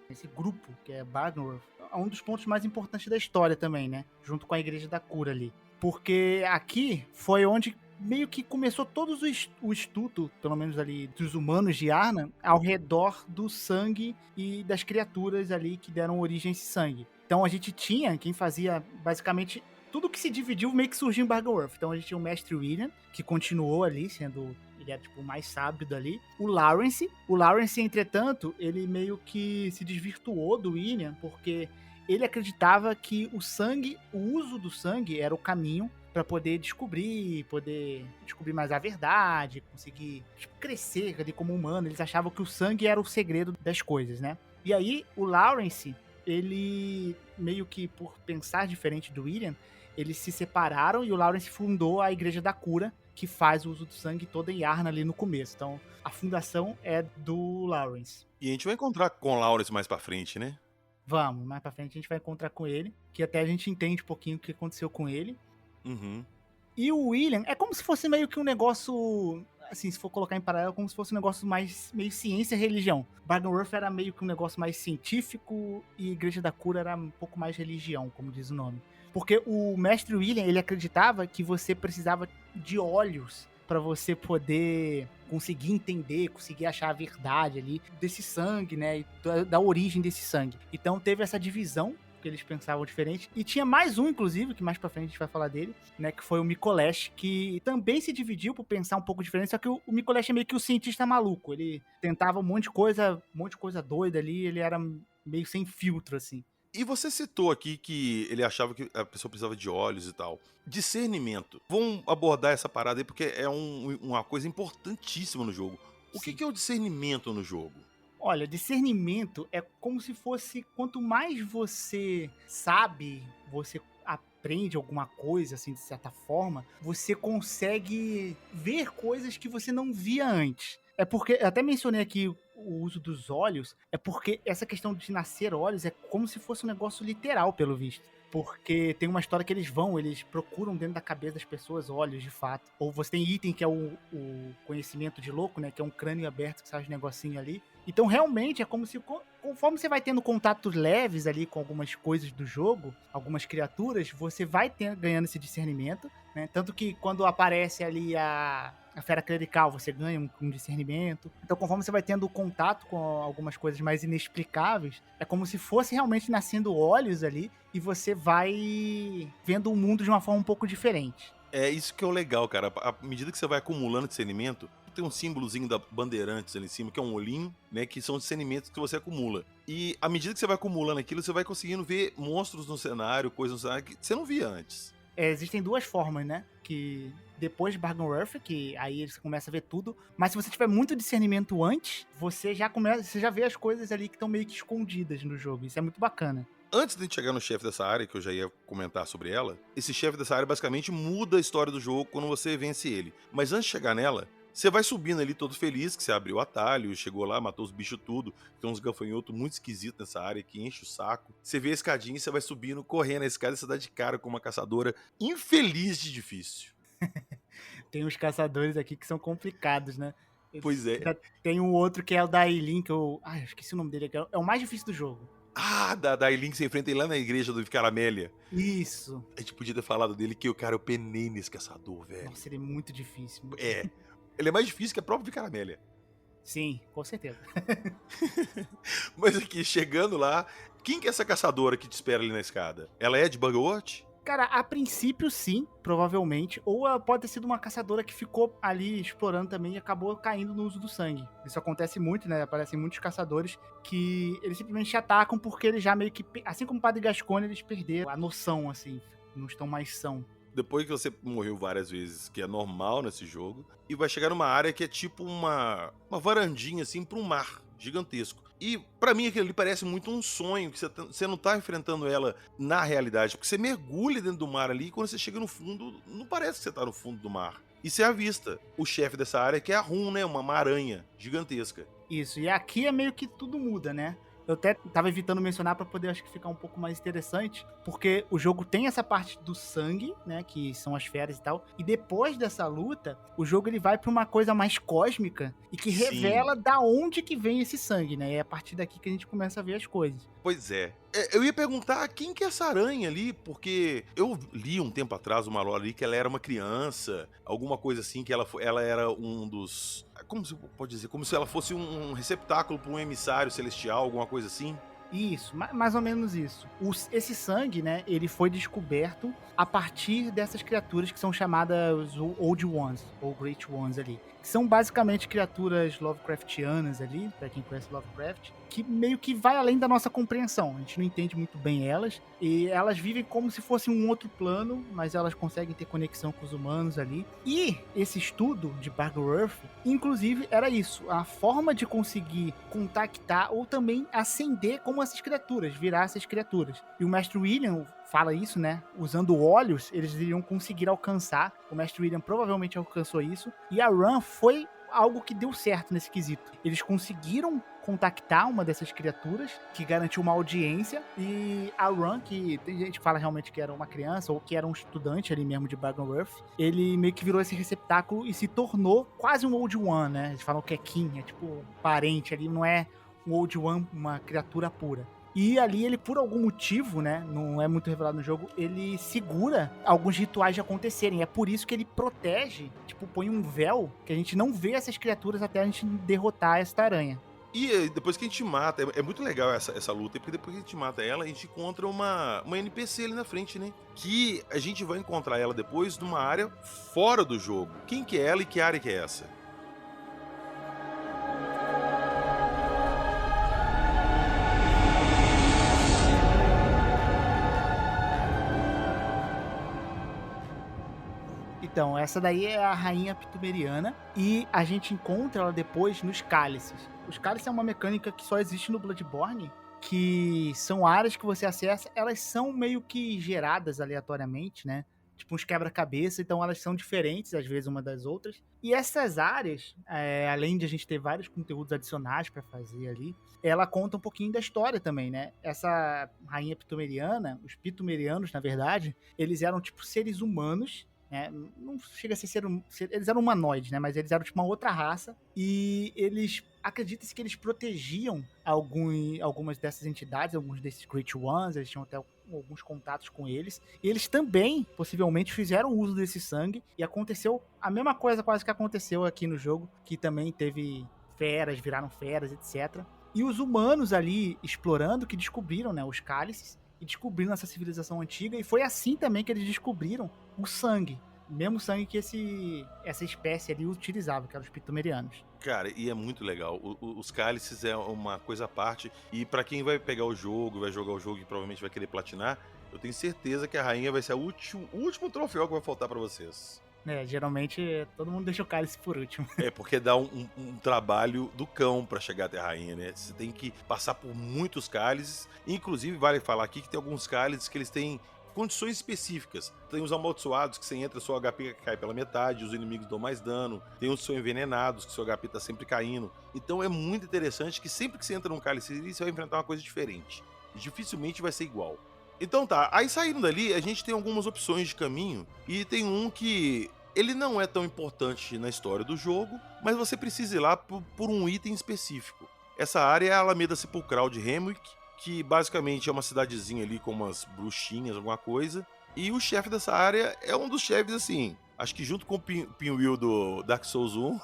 esse grupo, que é Bardonworth, é um dos pontos mais importantes da história também, né? Junto com a Igreja da Cura ali. Porque aqui foi onde meio que começou todo o estudo, pelo menos ali, dos humanos de Arna, ao redor do sangue e das criaturas ali que deram origem a esse sangue. Então a gente tinha quem fazia basicamente tudo que se dividiu meio que surgiu em Bardonworth. Então a gente tinha o Mestre William, que continuou ali, ele era tipo o mais sábio dali. O Lawrence, entretanto, ele meio que se desvirtuou do William, porque ele acreditava que o uso do sangue era o caminho para poder descobrir mais a verdade, conseguir crescer ali como humano. Eles achavam que o sangue era o segredo das coisas, né? E aí o Lawrence, ele meio que por pensar diferente do William, eles se separaram e o Lawrence fundou a Igreja da Cura, que faz o uso do sangue toda em Arna ali no começo. Então, a fundação é do Lawrence. E a gente vai encontrar com o Lawrence mais pra frente, né? Vamos, mais pra frente a gente vai encontrar com ele, que até a gente entende um pouquinho o que aconteceu com ele. Uhum. E o William é como se fosse meio que um negócio, assim, se for colocar em paralelo, como se fosse um negócio mais meio ciência e religião. Bardonworth era meio que um negócio mais científico e a Igreja da Cura era um pouco mais religião, como diz o nome. Porque o Mestre William, ele acreditava que você precisava de olhos pra você poder conseguir entender, conseguir achar a verdade ali desse sangue, né, e da origem desse sangue. Então teve essa divisão, que eles pensavam diferente, e tinha mais um, inclusive, que mais pra frente a gente vai falar dele, né, que foi o Micolash, que também se dividiu por pensar um pouco diferente, só que o Micolash é meio que o cientista maluco, ele tentava um monte de coisa doida ali, ele era meio sem filtro, assim. E você citou aqui que ele achava que a pessoa precisava de olhos e tal. Discernimento. Vamos abordar essa parada aí porque é uma coisa importantíssima no jogo. O que é o discernimento no jogo? Olha, discernimento é como se fosse, quanto mais você sabe, você aprende alguma coisa, assim, de certa forma, você consegue ver coisas que você não via antes. É porque, eu até mencionei aqui o uso dos olhos, é porque essa questão de nascer olhos é como se fosse um negócio literal, pelo visto. Porque tem uma história que eles procuram dentro da cabeça das pessoas olhos, de fato. Ou você tem item que é o conhecimento de louco, né? Que é um crânio aberto que sai um negocinho ali. Então, realmente, é como se, conforme você vai tendo contatos leves ali com algumas coisas do jogo, algumas criaturas, você vai ganhando esse discernimento, né? Tanto que quando aparece ali a fera clerical, você ganha um discernimento. Então, conforme você vai tendo contato com algumas coisas mais inexplicáveis, é como se fosse realmente nascendo olhos ali e você vai vendo o mundo de uma forma um pouco diferente. É isso que é o legal, cara. À medida que você vai acumulando discernimento, tem um símbolozinho da Bandeirantes ali em cima, que é um olhinho, né? Que são discernimentos que você acumula. E à medida que você vai acumulando aquilo, você vai conseguindo ver monstros no cenário, coisas no cenário que você não via antes. Existem duas formas, né? Que depois de Bargain Earth, que aí você começa a ver tudo. Mas se você tiver muito discernimento antes, você já vê as coisas ali que estão meio que escondidas no jogo. Isso é muito bacana. Antes de a gente chegar no chefe dessa área, que eu já ia comentar sobre ela, esse chefe dessa área basicamente muda a história do jogo quando você vence ele. Mas antes de chegar nela, você vai subindo ali todo feliz, que você abriu o atalho, chegou lá, matou os bichos tudo. Tem uns gafanhotos muito esquisitos nessa área que enche o saco. Você vê a escadinha e você vai subindo, correndo a escada e você dá de cara com uma caçadora infeliz de difícil. Tem uns caçadores aqui que são complicados, né? Pois é. Tem um outro que é o da Eileen, que eu esqueci o nome dele, é o mais difícil do jogo. Ah, da Eileen que você enfrenta ele lá na igreja do Vicaramélia. Isso. A gente podia ter falado dele que, cara, eu penei nesse caçador, velho. Nossa, ele é muito difícil. É. Ele é mais difícil que a própria Vicaramélia. Sim, com certeza. Mas aqui, chegando lá, quem que é essa caçadora que te espera ali na escada? Ela é de Bugwort? Cara, a princípio sim, provavelmente. Ou ela pode ter sido uma caçadora que ficou ali explorando também e acabou caindo no uso do sangue. Isso acontece muito, né? Aparecem muitos caçadores que eles simplesmente atacam porque eles já meio que, assim como o Padre Gascoigne, eles perderam a noção, assim. Não estão mais são. Depois que você morreu várias vezes, que é normal nesse jogo, e vai chegar numa área que é tipo uma varandinha, assim, pra um mar gigantesco. E pra mim aquilo ali parece muito um sonho, que você não tá enfrentando ela na realidade, porque você mergulha dentro do mar ali e quando você chega no fundo, não parece que você tá no fundo do mar. E você avista o chefe dessa área, que é a Rum, né? Uma aranha gigantesca. Isso, e aqui é meio que tudo muda, né? Eu até tava evitando mencionar pra poder, acho que, ficar um pouco mais interessante, porque o jogo tem essa parte do sangue, né, que são as feras e tal, e depois dessa luta, o jogo ele vai pra uma coisa mais cósmica e que revela da onde que vem esse sangue, né, e é a partir daqui que a gente começa a ver as coisas. Pois é. Eu ia perguntar quem que é essa aranha ali, porque eu li um tempo atrás uma lore ali que ela era uma criança, alguma coisa assim, que ela era um dos... Como se pode dizer? Como se ela fosse um receptáculo para um emissário celestial, alguma coisa assim? Isso, mais ou menos isso. Esse sangue, né, ele foi descoberto a partir dessas criaturas que são chamadas Old Ones, ou Great Ones ali. Que são basicamente criaturas Lovecraftianas ali, pra quem conhece Lovecraft, que meio que vai além da nossa compreensão. A gente não entende muito bem elas, e elas vivem como se fosse um outro plano, mas elas conseguem ter conexão com os humanos ali. E esse estudo de Bargain Earth, inclusive, era isso, a forma de conseguir contactar ou também ascender como essas criaturas, virar essas criaturas. E o Mestre William fala isso, né? Usando olhos, eles iriam conseguir alcançar. O Mestre William provavelmente alcançou isso. E a Run foi algo que deu certo nesse quesito. Eles conseguiram contactar uma dessas criaturas, que garantiu uma audiência, e a Run, que tem gente que fala realmente que era uma criança, ou que era um estudante ali mesmo de Bargain Earth, ele meio que virou esse receptáculo e se tornou quase um Old One, né? Eles falam que é Kin, é tipo parente ali, não é um Old One, uma criatura pura. E ali ele, por algum motivo, né, não é muito revelado no jogo, ele segura alguns rituais de acontecerem. É por isso que ele protege, tipo, põe um véu que a gente não vê essas criaturas até a gente derrotar esta aranha. E depois que a gente mata, é muito legal essa luta, porque depois que a gente mata ela, a gente encontra uma NPC ali na frente, né? Que a gente vai encontrar ela depois numa área fora do jogo. Quem que é ela e que área que é essa? Então, essa daí é a rainha pitumeriana e a gente encontra ela depois nos cálices. Os cálices é uma mecânica que só existe no Bloodborne, que são áreas que você acessa, elas são meio que geradas aleatoriamente, né? Tipo uns quebra-cabeça, então elas são diferentes às vezes uma das outras. E essas áreas, além de a gente ter vários conteúdos adicionais pra fazer ali, ela conta um pouquinho da história também, né? Essa rainha pitumeriana, os pitumerianos, na verdade, eles eram tipo seres humanos, né? Não chega a ser eles eram humanoides, né? Mas eles eram tipo uma outra raça e eles acredita-se que eles protegiam algumas dessas entidades, alguns desses Great Ones, eles tinham até alguns contatos com eles, e eles também, possivelmente, fizeram uso desse sangue, e aconteceu a mesma coisa quase que aconteceu aqui no jogo, que também teve feras, viraram feras, etc. E os humanos ali explorando, que descobriram, né, os cálices, e descobriram essa civilização antiga, e foi assim também que eles descobriram o sangue. O mesmo sangue que essa espécie ali utilizava, que eram os pitumerianos. Cara, e é muito legal. Os cálices é uma coisa à parte. E pra quem vai pegar o jogo, vai jogar o jogo e provavelmente vai querer platinar, eu tenho certeza que a rainha vai ser o último troféu que vai faltar pra vocês. Geralmente todo mundo deixa o cálice por último. É porque dá um trabalho do cão pra chegar até a rainha, né? Você tem que passar por muitos cálices. Inclusive, vale falar aqui que tem alguns cálices que eles têm condições específicas. Tem os amaldiçoados, que você entra, seu HP cai pela metade, os inimigos dão mais dano. Tem os seu envenenados, que seu HP tá sempre caindo. Então é muito interessante que sempre que você entra num cálice, você vai enfrentar uma coisa diferente. Dificilmente vai ser igual. Então tá, aí saindo dali, a gente tem algumas opções de caminho, e tem um que ele não é tão importante na história do jogo, mas você precisa ir lá por um item específico. Essa área é a Alameda Sepulcral de Hemwick, que basicamente é uma cidadezinha ali com umas bruxinhas, alguma coisa. E o chefe dessa área é um dos chefes, assim, acho que junto com o Pinwheel do Dark Souls 1,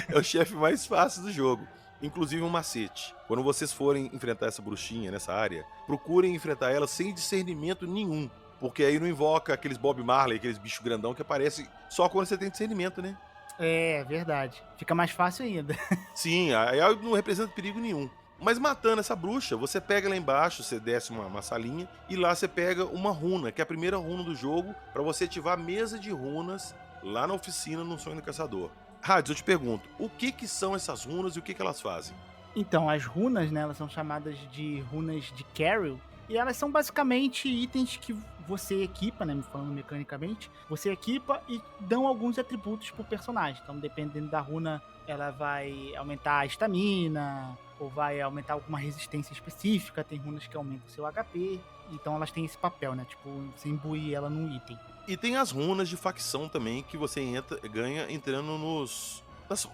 é o chefe mais fácil do jogo. Inclusive um macete. Quando vocês forem enfrentar essa bruxinha nessa área, procurem enfrentar ela sem discernimento nenhum. Porque aí não invoca aqueles Bob Marley, aqueles bichos grandão que aparecem só quando você tem discernimento, né? É, verdade. Fica mais fácil ainda. Sim, aí não representa perigo nenhum. Mas matando essa bruxa, você pega lá embaixo, você desce uma salinha, e lá você pega uma runa, que é a primeira runa do jogo, pra você ativar a mesa de runas lá na oficina no Sonho do Caçador. Hades, eu te pergunto, o que são essas runas e o que elas fazem? Então, as runas, né, elas são chamadas de runas de Caryll, e elas são basicamente itens que você equipa, né, me falando mecanicamente, você equipa e dão alguns atributos pro personagem. Então, dependendo da runa, ela vai aumentar a estamina, ou vai aumentar alguma resistência específica. Tem runas que aumentam o seu HP, então elas têm esse papel, né, tipo, você imbuir ela num item. E tem as runas de facção também, que você ganha entrando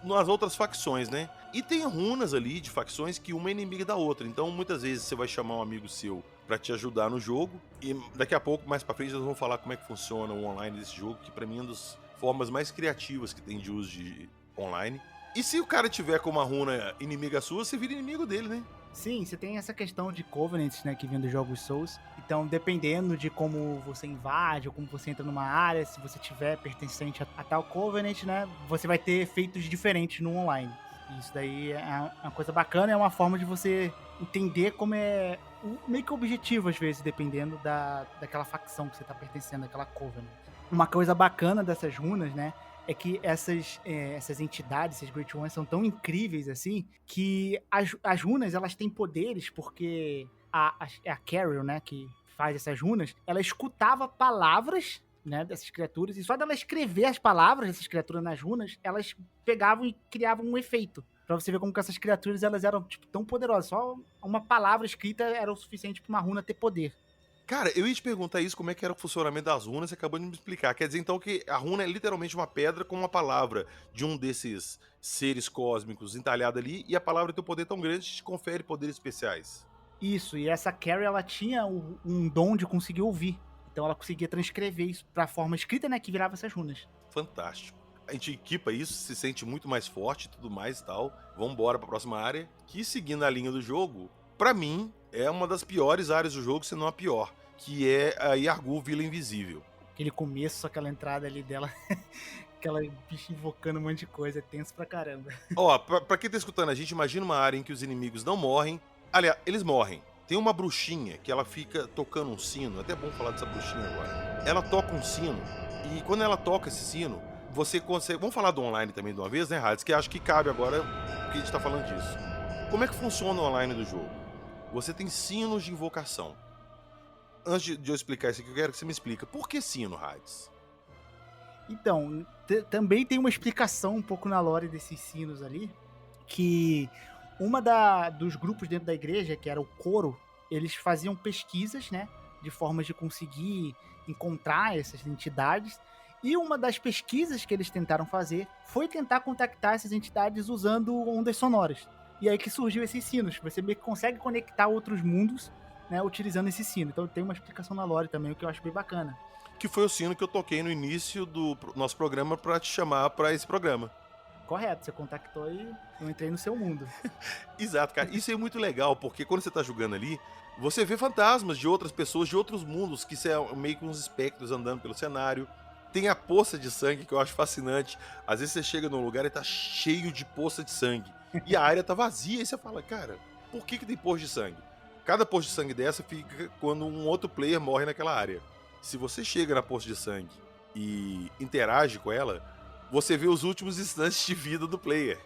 nas outras facções, né? E tem runas ali de facções que uma é inimiga da outra. Então, muitas vezes você vai chamar um amigo seu pra te ajudar no jogo. E daqui a pouco, mais pra frente, nós vamos falar como é que funciona o online desse jogo, que pra mim é uma das formas mais criativas que tem de uso de online. E se o cara tiver com uma runa inimiga sua, você vira inimigo dele, né? Sim, você tem essa questão de Covenants, né, que vem dos jogos Souls. Então, dependendo de como você invade ou como você entra numa área, se você tiver pertencente a tal Covenant, né, você vai ter efeitos diferentes no online. Isso daí é uma coisa bacana, é uma forma de você entender como é meio que objetivo, às vezes, dependendo daquela facção que você tá pertencendo, daquela Covenant. Uma coisa bacana dessas runas, né, é que essas entidades, esses Great Ones, são tão incríveis assim, que as runas, elas têm poderes, porque a Caryll, né, que faz essas runas, ela escutava palavras, né, dessas criaturas, e só dela escrever as palavras dessas criaturas nas runas, elas pegavam e criavam um efeito. Pra você ver como que essas criaturas, elas eram, tipo, tão poderosas. Só uma palavra escrita era o suficiente pra uma runa ter poder. Cara, eu ia te perguntar isso, como é que era o funcionamento das runas, você acabou de me explicar. Quer dizer, então, que a runa é literalmente uma pedra com uma palavra de um desses seres cósmicos entalhada ali, e a palavra tem um poder tão grande que te confere poderes especiais. Isso, e essa Carrie, ela tinha um dom de conseguir ouvir. Então ela conseguia transcrever isso pra forma escrita, né, que virava essas runas. Fantástico. A gente equipa isso, se sente muito mais forte e tudo mais e tal. Vambora pra próxima área. Que, seguindo a linha do jogo, pra mim, é uma das piores áreas do jogo, se não a pior. Que é a Yargul Vila Invisível. Aquele começo, aquela entrada ali dela, aquela bicha invocando um monte de coisa, é tenso pra caramba. Ó, pra quem tá escutando, a gente imagina uma área em que os inimigos não morrem. Aliás, eles morrem. Tem uma bruxinha que ela fica tocando um sino. Até é bom falar dessa bruxinha agora. Ela toca um sino. E quando ela toca esse sino, você consegue... Vamos falar do online também de uma vez, né, Hades? Que acho que cabe agora que a gente tá falando disso. Como é que funciona o online do jogo? Você tem sinos de invocação. Antes de eu explicar isso aqui, eu quero que você me explique. Por que sino, Hades? Então, também tem uma explicação um pouco na lore desses sinos ali, que dos grupos dentro da igreja, que era o coro, eles faziam pesquisas, né, de formas de conseguir encontrar essas entidades, e uma das pesquisas que eles tentaram fazer foi tentar contactar essas entidades usando ondas sonoras. E aí que surgiu esses sinos, você meio que consegue conectar outros mundos, né, utilizando esse sino. Então tem uma explicação na lore também, o que eu acho bem bacana. Que foi o sino que eu toquei no início do nosso programa pra te chamar pra esse programa. Correto, você contactou e eu entrei no seu mundo. Exato, cara. Isso é muito legal, porque quando você tá jogando ali, você vê fantasmas de outras pessoas, de outros mundos, que são meio que uns espectros andando pelo cenário. Tem a poça de sangue, que eu acho fascinante. Às vezes você chega num lugar e tá cheio de poça de sangue. E a área tá vazia, e você fala, cara, por que tem poça de sangue? Cada poça de sangue dessa fica quando um outro player morre naquela área. Se você chega na poça de sangue e interage com ela, você vê os últimos instantes de vida do player.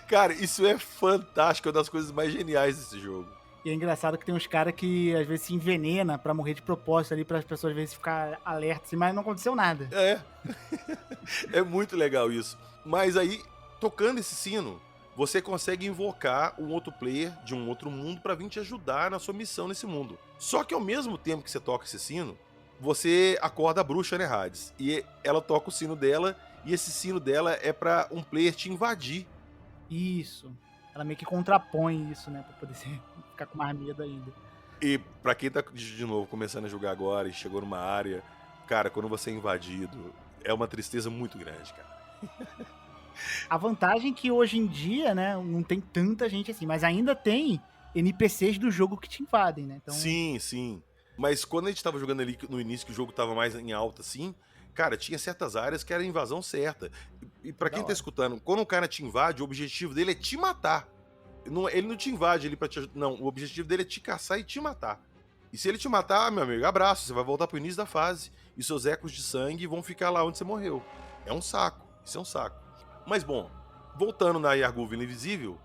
Cara, isso é fantástico, é uma das coisas mais geniais desse jogo. E é engraçado que tem uns caras que às vezes se envenena pra morrer de propósito ali, para as pessoas às vezes ficar alertas, assim, mas não aconteceu nada. É. É muito legal isso. Mas aí, tocando esse sino, você consegue invocar um outro player de um outro mundo pra vir te ajudar na sua missão nesse mundo. Só que ao mesmo tempo que você toca esse sino, você acorda a bruxa, né, Hades? E ela toca o sino dela, e esse sino dela é pra um player te invadir. Isso. Ela meio que contrapõe isso, né, pra poder ficar com mais medo ainda. E pra quem tá de novo começando a jogar agora e chegou numa área, cara, quando você é invadido, é uma tristeza muito grande, cara. A vantagem é que hoje em dia, né, não tem tanta gente assim, mas ainda tem NPCs do jogo que te invadem, né? Então... Sim, sim. Mas quando a gente tava jogando ali no início, que o jogo tava mais em alta, assim, cara, tinha certas áreas que era a invasão certa. E pra quem tá escutando, quando um cara te invade, o objetivo dele é te matar. Ele não te invade ali pra te ajudar. Não, o objetivo dele é te caçar e te matar. E se ele te matar, meu amigo, abraço, você vai voltar pro início da fase. E seus ecos de sangue vão ficar lá onde você morreu. É um saco, isso é um saco. Mas bom, voltando na Yargul Vila Invisível,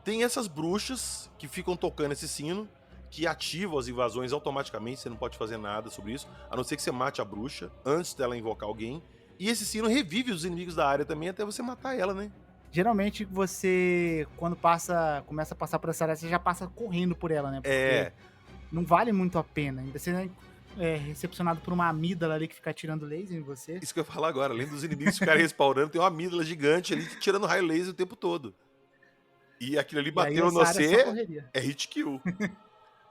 tem essas bruxas que ficam tocando esse sino, que ativam as invasões automaticamente, você não pode fazer nada sobre isso, a não ser que você mate a bruxa antes dela invocar alguém. E esse sino revive os inimigos da área também até você matar ela, né? Geralmente você, quando começa a passar por essa área, você já passa correndo por ela, né? Porque não vale muito a pena. Ainda você é recepcionado por uma amígdala ali que fica atirando laser em você. Isso que eu ia falar agora, além dos inimigos ficarem respawnando, tem uma amígdala gigante ali tirando raio laser o tempo todo. E aquilo ali bateu no você, é hit kill.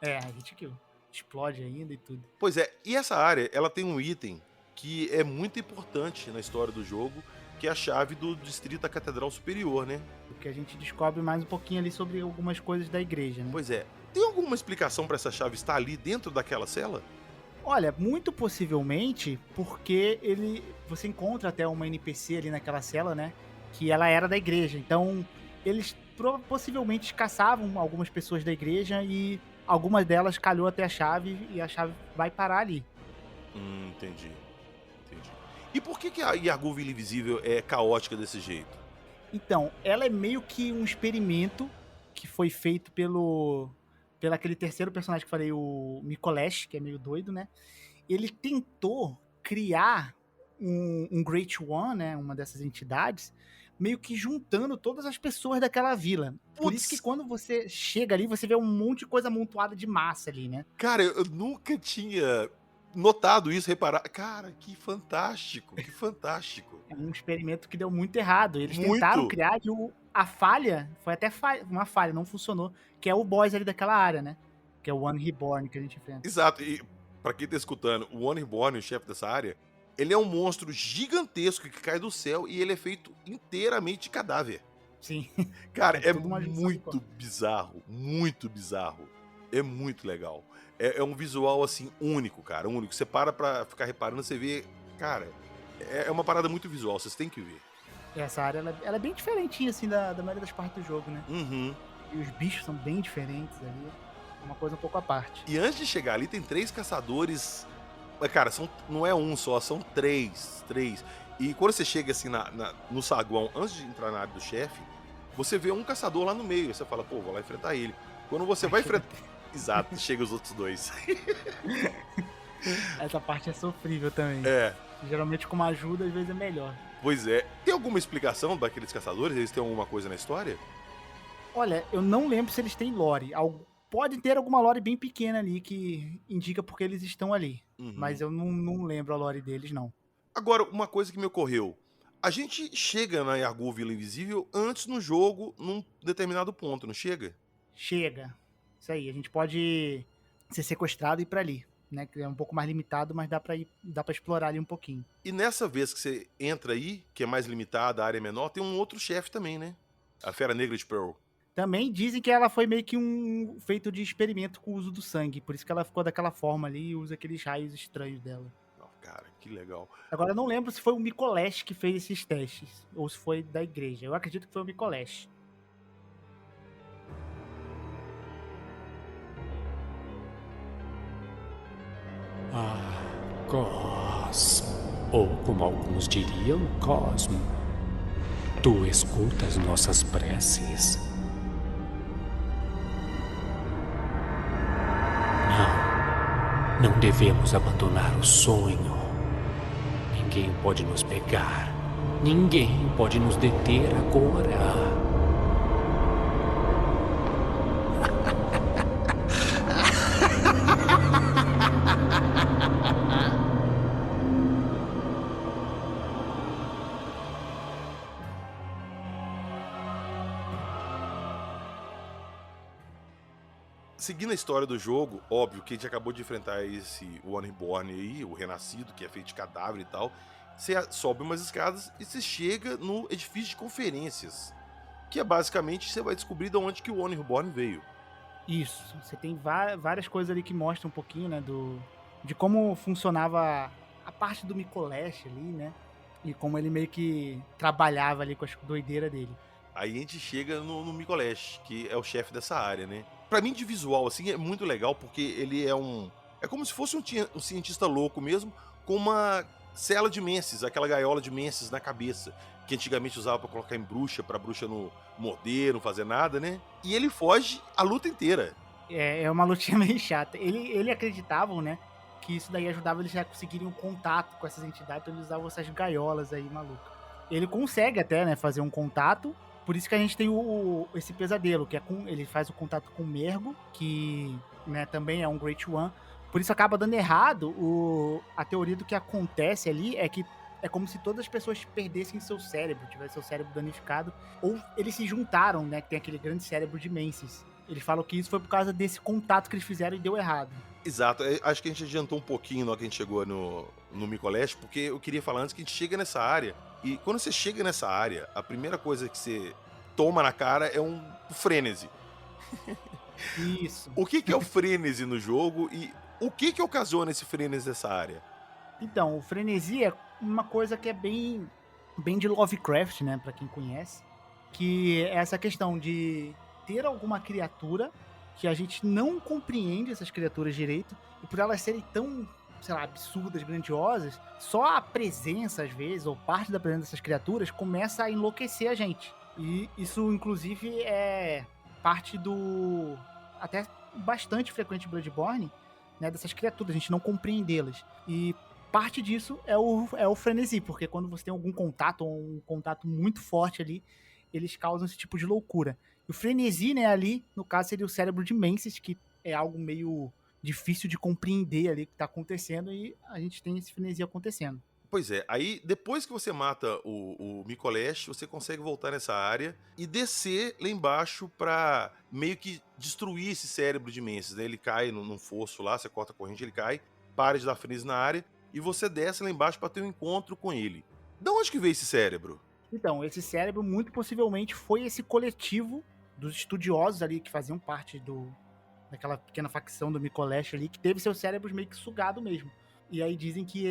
É, hit kill. Explode ainda e tudo. Pois é, e essa área, ela tem um item que é muito importante na história do jogo, que é a chave do distrito da Catedral Superior, né? Porque a gente descobre mais um pouquinho ali sobre algumas coisas da igreja, né? Pois é. Tem alguma explicação pra essa chave estar ali dentro daquela cela? Olha, muito possivelmente porque você encontra até uma NPC ali naquela cela, né? Que ela era da igreja. Então, eles possivelmente caçavam algumas pessoas da igreja e algumas delas calhou até a chave e a chave vai parar ali. Entendi. E por que a Yargul Vila Invisível é caótica desse jeito? Então, ela é meio que um experimento que foi feito pelo aquele terceiro personagem que eu falei, o Mikolesh, que é meio doido, né? Ele tentou criar um Great One, né? Uma dessas entidades, meio que juntando todas as pessoas daquela vila. Por isso que quando você chega ali, você vê um monte de coisa amontoada de massa ali, né? Cara, eu nunca tinha notado isso, reparado. Cara, que fantástico, que fantástico. É um experimento que deu muito errado. Eles tentaram criar e A falha, foi até uma falha, não funcionou, que é o boss ali daquela área, né? Que é o One Reborn que a gente enfrenta. Exato, e pra quem tá escutando, o One Reborn, o chefe dessa área, ele é um monstro gigantesco que cai do céu e ele é feito inteiramente de cadáver. Sim. Cara, é tudo uma junção de muito corpo. bizarro, muito bizarro. É muito legal. É um visual, assim, único, cara, único. Você para pra ficar reparando, você vê... Cara, é uma parada muito visual, vocês têm que ver. Essa área, ela é bem diferentinha, assim, da maioria das partes do jogo, né? Uhum. E os bichos são bem diferentes ali. É uma coisa um pouco à parte. E antes de chegar ali, tem 3 caçadores. Mas, cara, não é um só, são 3. E quando você chega assim no saguão, antes de entrar na área do chefe, você vê um caçador lá no meio. Aí você fala, pô, vou lá enfrentar ele. Quando você vai enfrentar. Exato, chega os outros 2. Essa parte é sofrível também. É, Geralmente com uma ajuda, às vezes é melhor. pois é. Tem alguma explicação daqueles caçadores? Eles têm alguma coisa na história? Olha, eu não lembro se eles têm lore. Pode ter alguma lore bem pequena ali que indica porque eles estão ali. Uhum. Mas eu não lembro a lore deles, não. Agora, uma coisa que me ocorreu. A gente chega na Yargul Vila Invisível antes no jogo, num determinado ponto, não chega? Chega. Isso aí, a gente pode ser sequestrado e ir pra ali, né? Que é um pouco mais limitado, mas dá pra explorar ali um pouquinho. E nessa vez que você entra aí, que é mais limitada, a área é menor, tem um outro chefe também, né? A Fera Negra de Pearl. Também dizem que ela foi meio que feito de experimento com o uso do sangue, por isso que ela ficou daquela forma ali e usa aqueles raios estranhos dela. Oh, cara, que legal. Agora eu não lembro se foi o Mikolesh que fez esses testes, ou se foi da igreja. Eu acredito que foi o Mikolesh. Cosmo, ou como alguns diriam, Cosmo. Tu escutas nossas preces? Não devemos abandonar o sonho. Ninguém pode nos pegar. Ninguém pode nos deter agora. Seguindo a história do jogo, óbvio que a gente acabou de enfrentar esse One Reborn aí, o Renascido, que é feito de cadáver e tal. Você sobe umas escadas e você chega no edifício de conferências, que é basicamente você vai descobrir de onde que o One Reborn veio. Isso, você tem várias coisas ali que mostram um pouquinho, né, de como funcionava a parte do Mikolesh ali, né, e como ele meio que trabalhava ali com as doideiras dele. Aí a gente chega no Mikolesh, que é o chefe dessa área, né? Pra mim, de visual, assim, é muito legal, porque ele é é como se fosse um cientista louco mesmo, com uma cela de Menses, aquela gaiola de Menses na cabeça, que antigamente usava pra colocar em bruxa, pra bruxa não morder, não fazer nada, né? E ele foge a luta inteira. É uma lutinha meio chata. Ele acreditavam, né, que isso daí ajudava eles a conseguirem um contato com essas entidades, então eles usavam essas gaiolas aí, maluca. Ele consegue até, né, fazer um contato. Por isso que a gente tem esse pesadelo, que ele faz o contato com o Mergo, que, né, também é um Great One. Por isso acaba dando errado. A teoria do que acontece ali é que é como se todas as pessoas perdessem seu cérebro, tivessem seu cérebro danificado. Ou eles se juntaram, né, que tem aquele grande cérebro de Menses. Eles falam que isso foi por causa desse contato que eles fizeram e deu errado. Exato, acho que a gente adiantou um pouquinho na hora que a gente chegou no Mikolesh, porque eu queria falar antes que a gente chega nessa área, e quando você chega nessa área, a primeira coisa que você toma na cara é um frenesi. Isso. O que é o frenesi no jogo e o que ocasiona esse frenesi dessa área? Então, o frenesi é uma coisa que é bem de Lovecraft, né, pra quem conhece, que é essa questão de ter alguma criatura que a gente não compreende essas criaturas direito, e por elas serem tão, sei lá, absurdas, grandiosas, só a presença, às vezes, ou parte da presença dessas criaturas, começa a enlouquecer a gente. E isso, inclusive, é parte do até bastante frequente Bloodborne, né, dessas criaturas, a gente não compreendê-las. E parte disso é o frenesi, porque quando você tem algum contato, ou um contato muito forte ali, eles causam esse tipo de loucura. E o frenesi, né, ali, no caso, seria o cérebro de Menses, que é algo meio difícil de compreender ali o que tá acontecendo, e a gente tem esse frenesi acontecendo. Pois é, aí depois que você mata o Mikolesh, você consegue voltar nessa área e descer lá embaixo pra meio que destruir esse cérebro de Mensis, né? Ele cai num fosso lá, você corta a corrente, ele cai, para de dar freeze na área e você desce lá embaixo pra ter um encontro com ele. Da onde que veio esse cérebro? Então, esse cérebro muito possivelmente foi esse coletivo dos estudiosos ali que faziam parte daquela pequena facção do Mikolesh ali, que teve seus cérebros meio que sugado mesmo. E aí dizem que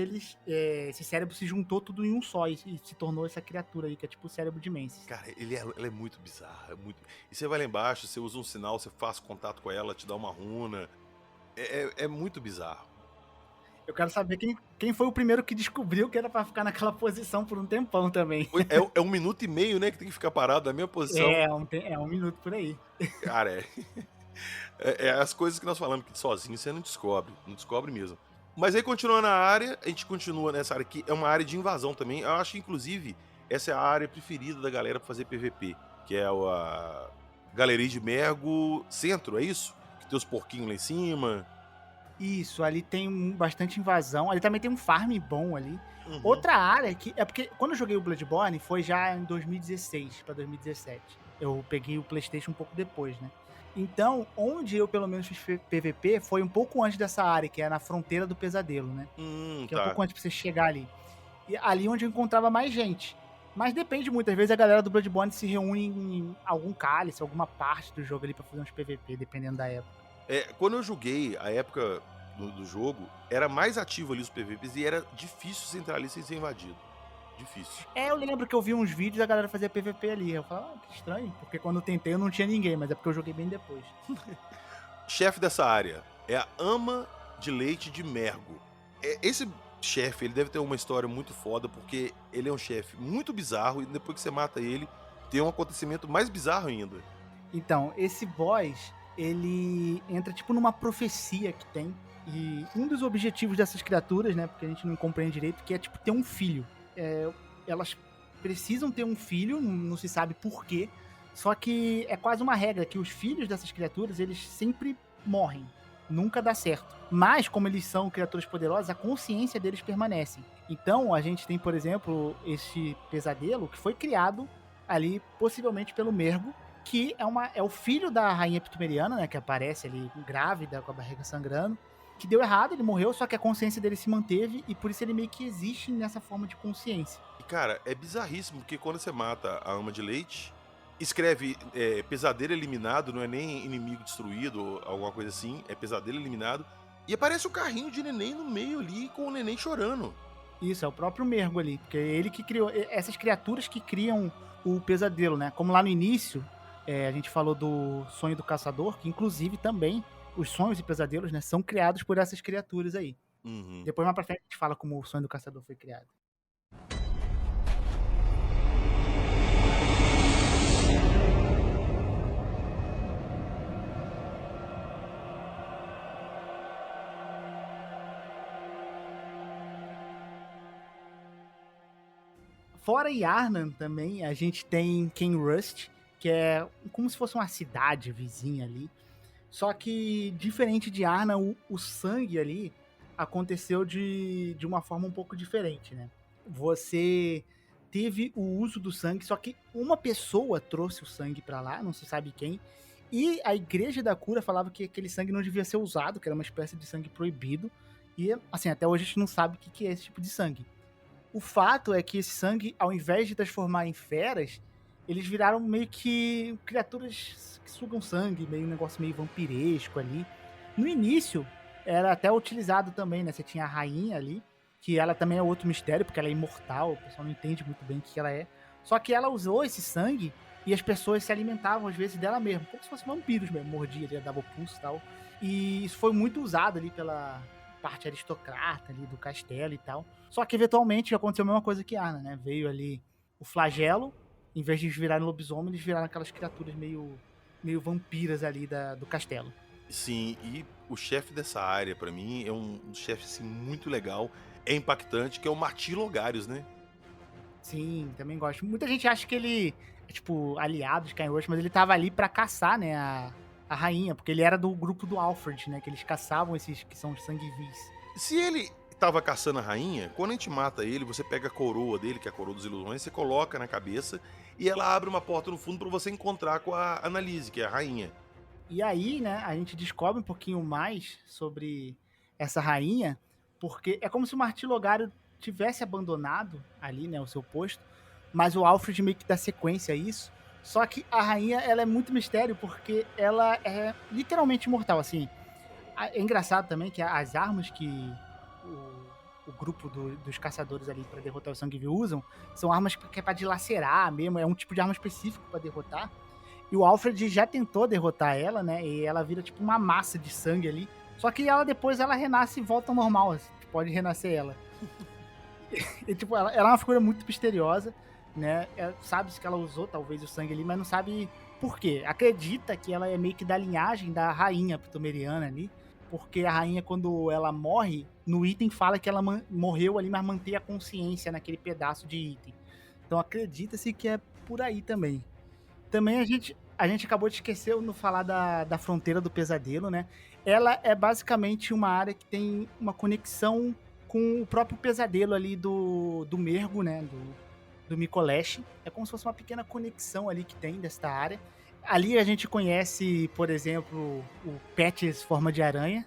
esse cérebro se juntou tudo em um só e se tornou essa criatura aí, que é tipo o cérebro de Mensis. Cara, ela é muito bizarra. E você vai lá embaixo, você usa um sinal, você faz contato com ela, te dá uma runa. É muito bizarro. Eu quero saber quem foi o primeiro que descobriu que era pra ficar naquela posição por um tempão também. É 1 minuto e meio, né, que tem que ficar parado na mesma posição. É um minuto por aí. Cara, é as coisas que nós falamos que sozinho você não descobre mesmo. Mas aí, continuando na área, a gente continua nessa área aqui, é uma área de invasão também. Eu acho que, inclusive, essa é a área preferida da galera pra fazer PVP, que é a Galeria de Mergo Centro, é isso? Que tem os porquinhos lá em cima. Isso, ali tem bastante invasão. Ali também tem um farm bom ali. Uhum. Outra área que... É porque quando eu joguei o Bloodborne foi já em 2016 pra 2017. Eu peguei o PlayStation um pouco depois, né? Então, onde eu pelo menos fiz PVP foi um pouco antes dessa área, que é na fronteira do pesadelo, né? Que é um Tá. pouco antes pra você chegar ali. E ali onde eu encontrava mais gente. Mas depende, muitas vezes a galera do Bloodborne se reúne em algum cálice, alguma parte do jogo ali pra fazer uns PVP, dependendo da época. Quando eu joguei a época do jogo, era mais ativo ali os PVPs e era difícil você entrar ali sem ser invadido. Difícil. Eu lembro que eu vi uns vídeos da galera fazer PVP ali. Eu falava, que estranho, porque quando eu tentei eu não tinha ninguém, mas é porque eu joguei bem depois. Chefe dessa área é a Ama de Leite de Mergo. Esse chefe, ele deve ter uma história muito foda, porque ele é um chefe muito bizarro e depois que você mata ele, tem um acontecimento mais bizarro ainda. Então, esse boss, ele entra tipo numa profecia que tem. E um dos objetivos dessas criaturas, né, porque a gente não compreende direito, que é tipo ter um filho. Elas precisam ter um filho, não se sabe por quê. Só que é quase uma regra que os filhos dessas criaturas, eles sempre morrem. Nunca dá certo. Mas, como eles são criaturas poderosas, a consciência deles permanece. Então, a gente tem, por exemplo, esse pesadelo que foi criado ali, possivelmente pelo Mergo, que é o filho da rainha Ptumeriana, né, que aparece ali grávida, com a barriga sangrando, que deu errado, ele morreu, só que a consciência dele se manteve e por isso ele meio que existe nessa forma de consciência. E, cara, é bizarríssimo, porque quando você mata a Ama de Leite, escreve pesadelo eliminado, não é nem inimigo destruído ou alguma coisa assim, é pesadelo eliminado, e aparece o carrinho de neném no meio ali, com o neném chorando. Isso, é o próprio Mergo ali, porque é ele que criou, essas criaturas que criam o pesadelo, né? Como lá no início, a gente falou do sonho do caçador, que inclusive também os sonhos e pesadelos, né, são criados por essas criaturas aí. Uhum. Depois, mais pra frente, a gente fala como o sonho do caçador foi criado. Fora Yharnam também, a gente tem Ken Rust, que é como se fosse uma cidade vizinha ali. Só que, diferente de Yharnam, o sangue ali aconteceu de uma forma um pouco diferente, né? Você teve o uso do sangue, só que uma pessoa trouxe o sangue pra lá, não se sabe quem, e a Igreja da Cura falava que aquele sangue não devia ser usado, que era uma espécie de sangue proibido, e, assim, até hoje a gente não sabe o que é esse tipo de sangue. O fato é que esse sangue, ao invés de transformar em feras, eles viraram meio que criaturas que sugam sangue, meio um negócio meio vampiresco ali. No início, era até utilizado também, né? Você tinha a rainha ali, que ela também é outro mistério, porque ela é imortal, o pessoal não entende muito bem o que ela é. Só que ela usou esse sangue e as pessoas se alimentavam, às vezes, dela mesmo, como se fossem vampiros mesmo, mordia, dava pulso e tal. E isso foi muito usado ali pela parte aristocrata ali do castelo e tal. Só que, eventualmente, aconteceu a mesma coisa que Arna, né? Veio ali o flagelo, em vez de eles virarem lobisomem, eles viraram aquelas criaturas meio vampiras ali do castelo. Sim, e o chefe dessa área, pra mim, é um chefe assim, muito legal, é impactante, que é o Martin Logarius, né? Sim, também gosto. Muita gente acha que ele é, tipo, aliado de Ken Rust, mas ele tava ali pra caçar, né, a rainha, porque ele era do grupo do Alfred, né, que eles caçavam esses que são os sangue vis. Se ele tava caçando a rainha, quando a gente mata ele, você pega a coroa dele, que é a coroa dos ilusões, você coloca na cabeça e ela abre uma porta no fundo pra você encontrar com a Annalise, que é a rainha. E aí, né, a gente descobre um pouquinho mais sobre essa rainha, porque é como se o Martí Logário tivesse abandonado ali, né, o seu posto, mas o Alfred meio que dá sequência a isso. Só que a rainha, ela é muito mistério, porque ela é literalmente imortal, assim. É engraçado também que as armas que o grupo dos caçadores ali pra derrotar o Sangue usam são armas que é pra dilacerar mesmo, é um tipo de arma específico pra derrotar. E o Alfred já tentou derrotar ela, né? E ela vira tipo uma massa de sangue ali. Só que ela depois ela renasce e volta ao normal, assim, pode renascer ela. E tipo, ela é uma figura muito misteriosa, né? Sabe-se que ela usou talvez o sangue ali, mas não sabe por quê. Acredita que ela é meio que da linhagem da rainha ptomeriana ali, porque a rainha, quando ela morre, no item fala que ela morreu ali, mas mantém a consciência naquele pedaço de item. Então acredita-se que é por aí também. Também a gente acabou de esquecer no falar da Fronteira do Pesadelo, né? Ela é basicamente uma área que tem uma conexão com o próprio pesadelo ali do Mergo, né? Do Micolash. É como se fosse uma pequena conexão ali que tem desta área. Ali a gente conhece, por exemplo, o Patches Forma de Aranha,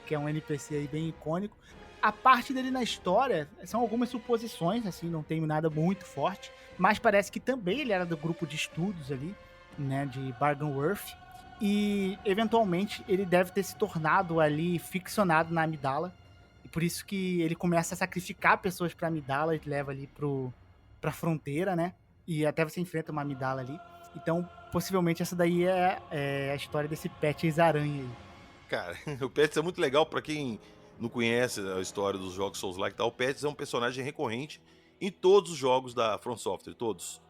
que é um NPC aí bem icônico. A parte dele na história são algumas suposições, assim, não tem nada muito forte, mas parece que também ele era do grupo de estudos ali, né, de Bargainworth, e eventualmente ele deve ter se tornado ali ficcionado na Amidala, e por isso que ele começa a sacrificar pessoas pra Amidala e leva ali pra fronteira, né, e até você enfrenta uma Amidala ali. Então, possivelmente essa daí é a história desse Patches Aranha aí. Cara, o Patches é muito legal pra quem não conhece a história dos jogos Souls-like e tal. O Patches é um personagem recorrente em todos os jogos da From Software, todos.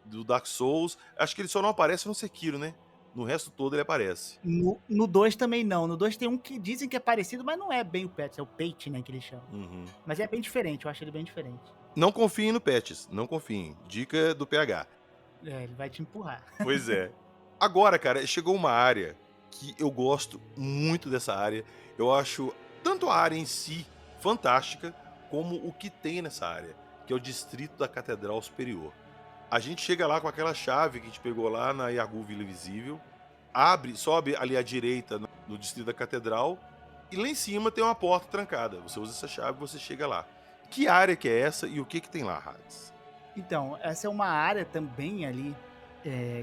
Do Dark Souls, acho que ele só não aparece no Sekiro, né? No resto todo ele aparece. No 2 também não. No 2 tem um que dizem que é parecido, mas não é bem o Patches, é o Pate, né, que eles chamam. Uhum. Mas é bem diferente, eu acho ele bem diferente. Não confiem no Patches, não confiem. Dica do PH. Ele vai te empurrar. Pois é. Agora, cara, chegou uma área que eu gosto muito dessa área. Eu acho tanto a área em si fantástica, como o que tem nessa área, que é o Distrito da Catedral Superior. A gente chega lá com aquela chave que a gente pegou lá na Yagu Vila Invisível, sobe ali à direita no Distrito da Catedral, e lá em cima tem uma porta trancada. Você usa essa chave e você chega lá. Que área que é essa e o que tem lá, Hades? Então, essa é uma área também ali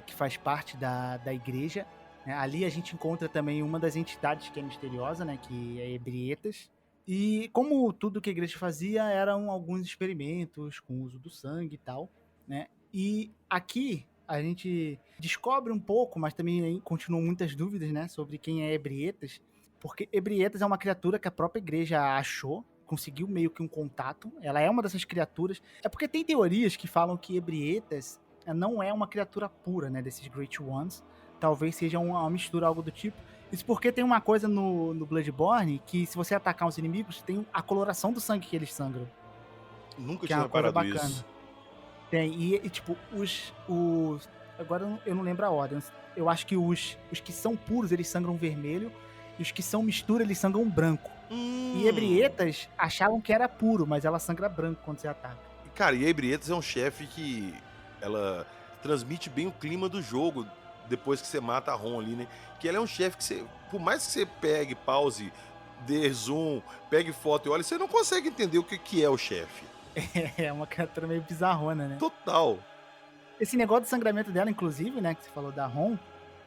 que faz parte da igreja. Né? Ali a gente encontra também uma das entidades que é misteriosa, né? Que é Ebrietas. E como tudo que a igreja fazia eram alguns experimentos com o uso do sangue e tal, né? E aqui a gente descobre um pouco, mas também continuam muitas dúvidas, né? Sobre quem é Ebrietas. Porque Ebrietas é uma criatura que a própria igreja achou, conseguiu meio que um contato. Ela é uma dessas criaturas. É porque tem teorias que falam que Ebrietas não é uma criatura pura, né? Desses Great Ones. Talvez seja uma mistura, algo do tipo. Isso porque tem uma coisa no Bloodborne que se você atacar os inimigos, tem a coloração do sangue que eles sangram. Nunca Que é tinha uma coisa reparado bacana. isso. Tem, e tipo, agora eu não lembro a ordem. Eu acho que os que são puros, eles sangram vermelho. E os que são mistura, eles sangram branco. E Ebrietas achavam que era puro, mas ela sangra branco quando você ataca. Cara, e a Ebrietas é um chefe que ela transmite bem o clima do jogo depois que você mata a Ron ali, né? Que ela é um chefe que você, por mais que você pegue, pause, dê zoom, pegue foto e olhe, você não consegue entender o que é o chefe. É uma criatura meio bizarrona, né? Total. Esse negócio de sangramento dela, inclusive, né, que você falou da Ron,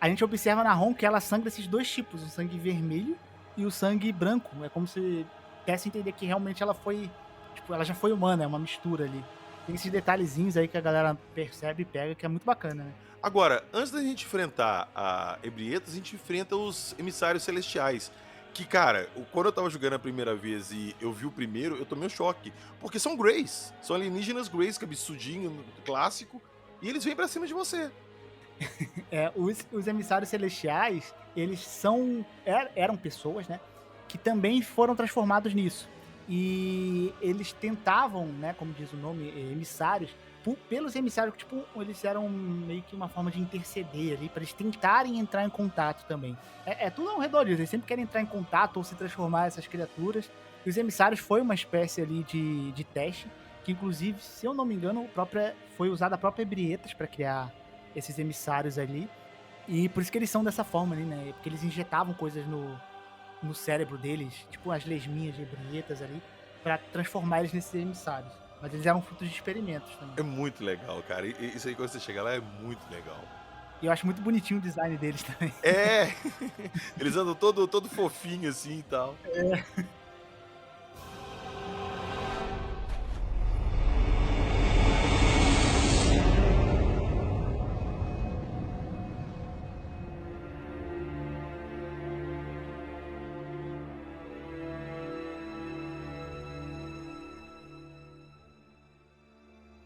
a gente observa na Ron que ela sangra esses dois tipos, o sangue vermelho e o sangue branco. É como se desse a entender que realmente ela foi, tipo, ela já foi humana, é uma mistura ali. Tem esses detalhezinhos aí que a galera percebe e pega, que é muito bacana, né? Agora, antes da gente enfrentar a Ebrietas, a gente enfrenta os emissários celestiais. Que, cara, quando eu tava jogando a primeira vez e eu vi o primeiro, eu tomei um choque. Porque são Greys. São alienígenas Greys, cabeçudinho, clássico. E eles vêm pra cima de você. Os emissários celestiais, eles eram pessoas, né? Que também foram transformados nisso. E eles tentavam, né, como diz o nome, emissários, pelos emissários, tipo, eles eram meio que uma forma de interceder ali, pra eles tentarem entrar em contato também. É tudo ao redor disso, eles sempre querem entrar em contato ou se transformar essas criaturas. E os emissários foi uma espécie ali de teste, que inclusive, se eu não me engano, foi usada a própria Ebrietas pra criar esses emissários ali. E por isso que eles são dessa forma ali, né? Porque eles injetavam coisas no cérebro deles, tipo as lesminhas de Ebrietas ali, pra transformar eles nesses emissários. Mas eles eram frutos de experimentos também. É muito legal, cara. Isso aí, quando você chega lá, é muito legal. E eu acho muito bonitinho o design deles também. É! Eles andam todo fofinho assim e tal.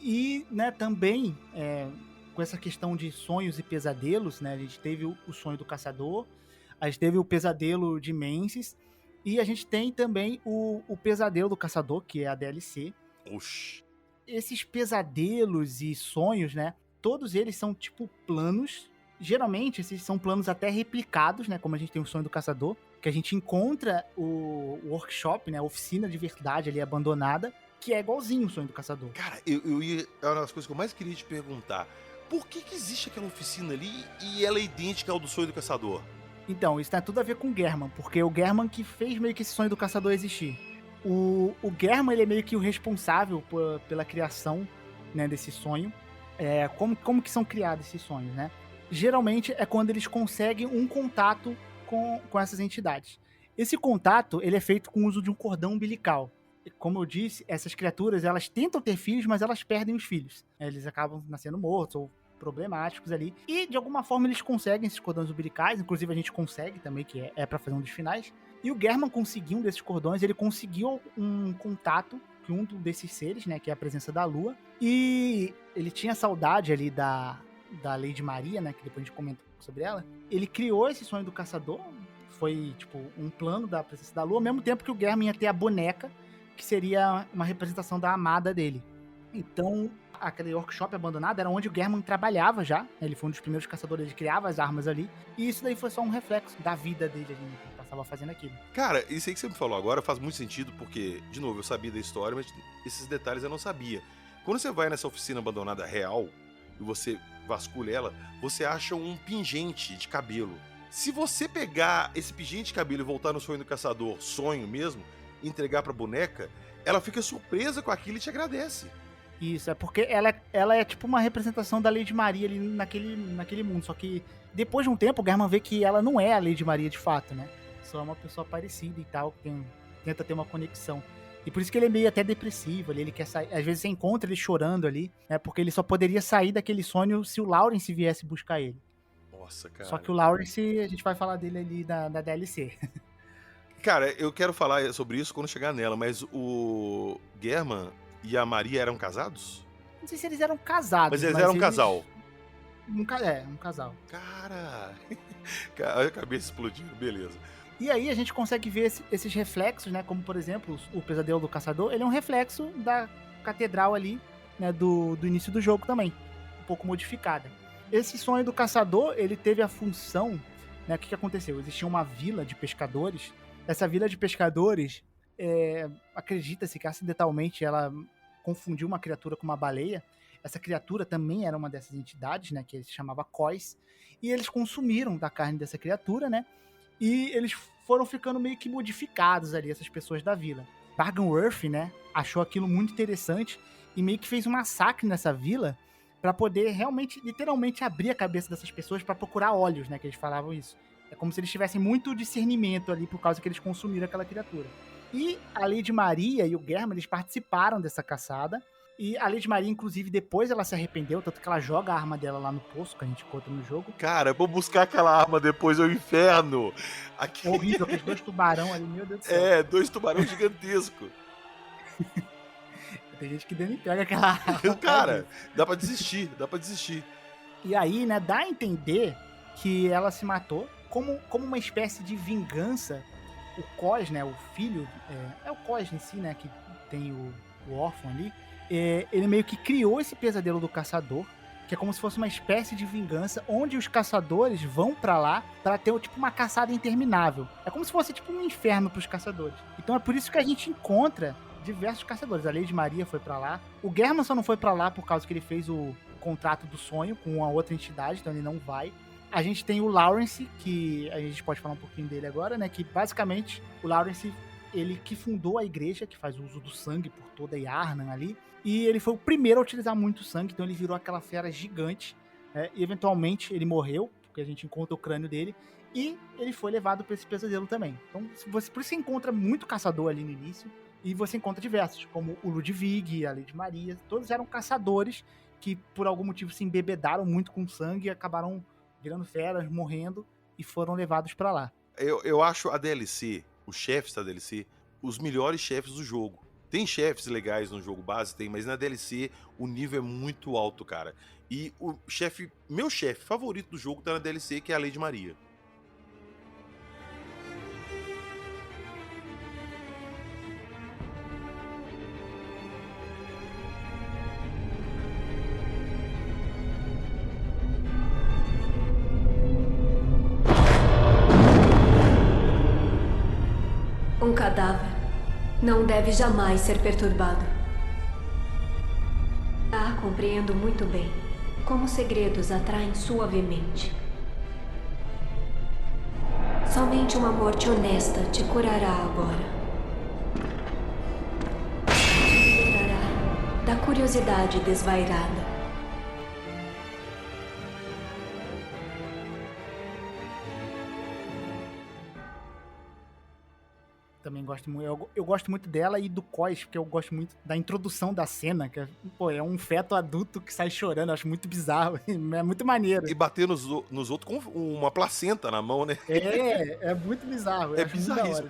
E, né, também, com essa questão de sonhos e pesadelos, né, a gente teve o sonho do caçador, a gente teve o pesadelo de Mensis, e a gente tem também o pesadelo do caçador, que é a DLC. Oxi. Esses pesadelos e sonhos, né, todos eles são tipo planos. Geralmente, esses são planos até replicados, né, como a gente tem o sonho do caçador, que a gente encontra o workshop, né, a oficina de verdade ali abandonada, que é igualzinho o sonho do caçador. Cara, eu ia. É uma das coisas que eu mais queria te perguntar. Por que existe aquela oficina ali e ela é idêntica ao do sonho do caçador? Então, isso tem tudo a ver com o German, porque é o German que fez meio que esse sonho do caçador existir. O German, ele é meio que o responsável pela criação, né, desse sonho. Como que são criados esses sonhos, né? Geralmente é quando eles conseguem um contato com essas entidades. Esse contato, ele é feito com o uso de um cordão umbilical. Como eu disse, essas criaturas, elas tentam ter filhos, mas elas perdem os filhos. Eles acabam nascendo mortos ou problemáticos ali. E, de alguma forma, eles conseguem esses cordões umbilicais. Inclusive, a gente consegue também, que é pra fazer um dos finais. E o German conseguiu um desses cordões. Ele conseguiu um contato com um desses seres, né? Que é a presença da Lua. E ele tinha saudade ali da Lady Maria, né? Que depois a gente comenta sobre ela. Ele criou esse sonho do caçador. Foi, tipo, um plano da presença da Lua. Ao mesmo tempo que o German ia ter a boneca, que seria uma representação da amada dele. Então, aquele workshop abandonado era onde o German trabalhava já. Ele foi um dos primeiros caçadores, ele criava as armas ali. E isso daí foi só um reflexo da vida dele ali, né, que ele passava fazendo aquilo. Cara, isso aí que você me falou agora faz muito sentido, porque, de novo, eu sabia da história, mas esses detalhes eu não sabia. Quando você vai nessa oficina abandonada real, e você vasculha ela, você acha um pingente de cabelo. Se você pegar esse pingente de cabelo e voltar no sonho do caçador, sonho mesmo, entregar pra boneca, ela fica surpresa com aquilo e te agradece. Isso, é porque ela é tipo uma representação da Lady Maria ali naquele mundo, só que depois de um tempo o German vê que ela não é a Lady Maria de fato, né? Só é uma pessoa parecida e tal, que tenta ter uma conexão. E por isso que ele é meio até depressivo ali, ele quer sair, às vezes você encontra ele chorando ali, né? Porque ele só poderia sair daquele sonho se o Lawrence viesse buscar ele. Nossa, cara. Só que o Lawrence, a gente vai falar dele ali da DLC. Cara, eu quero falar sobre isso quando chegar nela, mas o German e a Maria eram casados? Não sei se eles eram casados. Mas eles eram um casal. Um casal. Cara, a cabeça explodindo, beleza. E aí a gente consegue ver esses reflexos, né? Como, por exemplo, o Pesadelo do Caçador, ele é um reflexo da catedral ali, né? Do início do jogo também, um pouco modificada. Esse sonho do caçador, ele teve a função, né? O que aconteceu? Existia uma vila de pescadores. Essa vila de pescadores, acredita-se que acidentalmente ela confundiu uma criatura com uma baleia. Essa criatura também era uma dessas entidades, né? Que se chamava Kois. E eles consumiram da carne dessa criatura, né? E eles foram ficando meio que modificados ali, essas pessoas da vila. Barganworth, né? Achou aquilo muito interessante e meio que fez um massacre nessa vila para poder realmente, literalmente, abrir a cabeça dessas pessoas para procurar olhos, né? Que eles falavam isso. É como se eles tivessem muito discernimento ali por causa que eles consumiram aquela criatura. E a Lady Maria e o German, eles participaram dessa caçada. E a Lady Maria, inclusive, depois ela se arrependeu, tanto que ela joga a arma dela lá no poço, que a gente conta no jogo. Cara, vou buscar aquela arma depois, é o inferno. É horrível, aqueles 2 tubarão ali, meu Deus do céu. 2 tubarões gigantescos. Tem gente que nem pega aquela arma. Cara, dá pra desistir. E aí, né, dá a entender que ela se matou como uma espécie de vingança. O Kois, né, o filho, é o Kois em si, né, que tem o o órfão ali, ele meio que criou esse pesadelo do caçador, que é como se fosse uma espécie de vingança, onde os caçadores vão pra lá pra ter tipo uma caçada interminável. É como se fosse tipo um inferno pros caçadores. Então é por isso que a gente encontra diversos caçadores. A Lady Maria foi pra lá. O German só não foi pra lá por causa que ele fez o contrato do sonho com uma outra entidade, então ele não vai. A gente tem o Lawrence, que a gente pode falar um pouquinho dele agora, né? Que basicamente o Lawrence, ele que fundou a igreja, que faz o uso do sangue por toda a Yarnan ali. E ele foi o primeiro a utilizar muito sangue, então ele virou aquela fera gigante. E eventualmente ele morreu, porque a gente encontra o crânio dele. E ele foi levado para esse pesadelo também. Então, por isso você encontra muito caçador ali no início. E você encontra diversos, como o Ludwig, a Lady Maria. Todos eram caçadores que, por algum motivo, se embebedaram muito com sangue e acabaram virando feras, morrendo e foram levados para lá. Eu acho a DLC, os chefes da DLC, os melhores chefes do jogo. Tem chefes legais no jogo base, tem, mas na DLC o nível é muito alto, cara. E meu chefe favorito do jogo tá na DLC, que é a Lady Maria. Um cadáver não deve jamais ser perturbado. Compreendo muito bem como segredos atraem suavemente. Somente uma morte honesta te curará agora. Te liberará da curiosidade desvairada. Também gosto muito. Eu gosto muito dela e do Cos, porque eu gosto muito da introdução da cena, que é um feto adulto que sai chorando, eu acho muito bizarro, é muito maneiro. E bater nos outros com uma placenta na mão, né? É muito bizarro. É bizarro.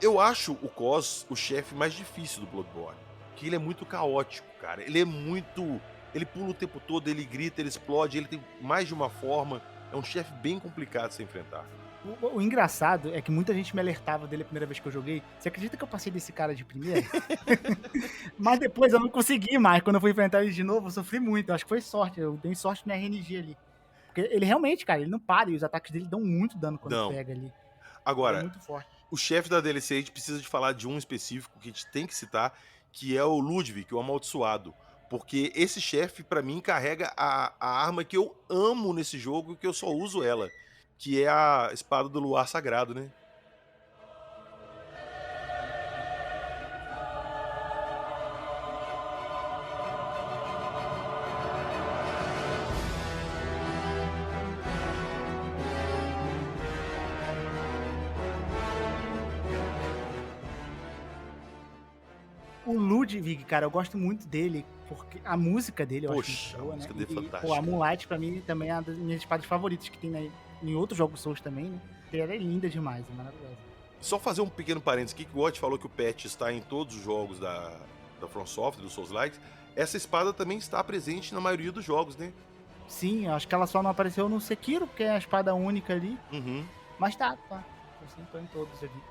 Eu acho o Cos o chefe mais difícil do Bloodborne, que ele é muito caótico, cara. Ele pula o tempo todo, ele grita, ele explode, ele tem mais de uma forma. É um chefe bem complicado de se enfrentar. O engraçado é que muita gente me alertava dele a primeira vez que eu joguei. Você acredita que eu passei desse cara de primeira? Mas depois eu não consegui mais. Quando eu fui enfrentar ele de novo, eu sofri muito. Eu acho que foi sorte. Eu dei sorte no RNG ali. Porque ele realmente, cara, ele não para. E os ataques dele dão muito dano quando pega ali. Agora, é muito forte. O chefe da DLC, a gente precisa de falar de um específico que a gente tem que citar, que é o Ludwig, o Amaldiçoado. Porque esse chefe, pra mim, carrega a arma que eu amo nesse jogo e que eu só uso ela. Que é a espada do luar sagrado, né? O Ludwig, cara, eu gosto muito dele, porque a música dele eu acho muito boa, a música né? dele é fantástica. A Moonlight, pra mim, também é uma das minhas espadas favoritas que tem em outros jogos Souls também, né? Ela é linda demais, é maravilhosa. Só fazer um pequeno parênteses aqui, que o God falou que o patch está em todos os jogos da From Software, do Souls-like. Essa espada também está presente na maioria dos jogos, né? Sim, acho que ela só não apareceu no Sekiro, porque é a espada única ali. Uhum. Mas tá. Eu sempre tô em todos ali.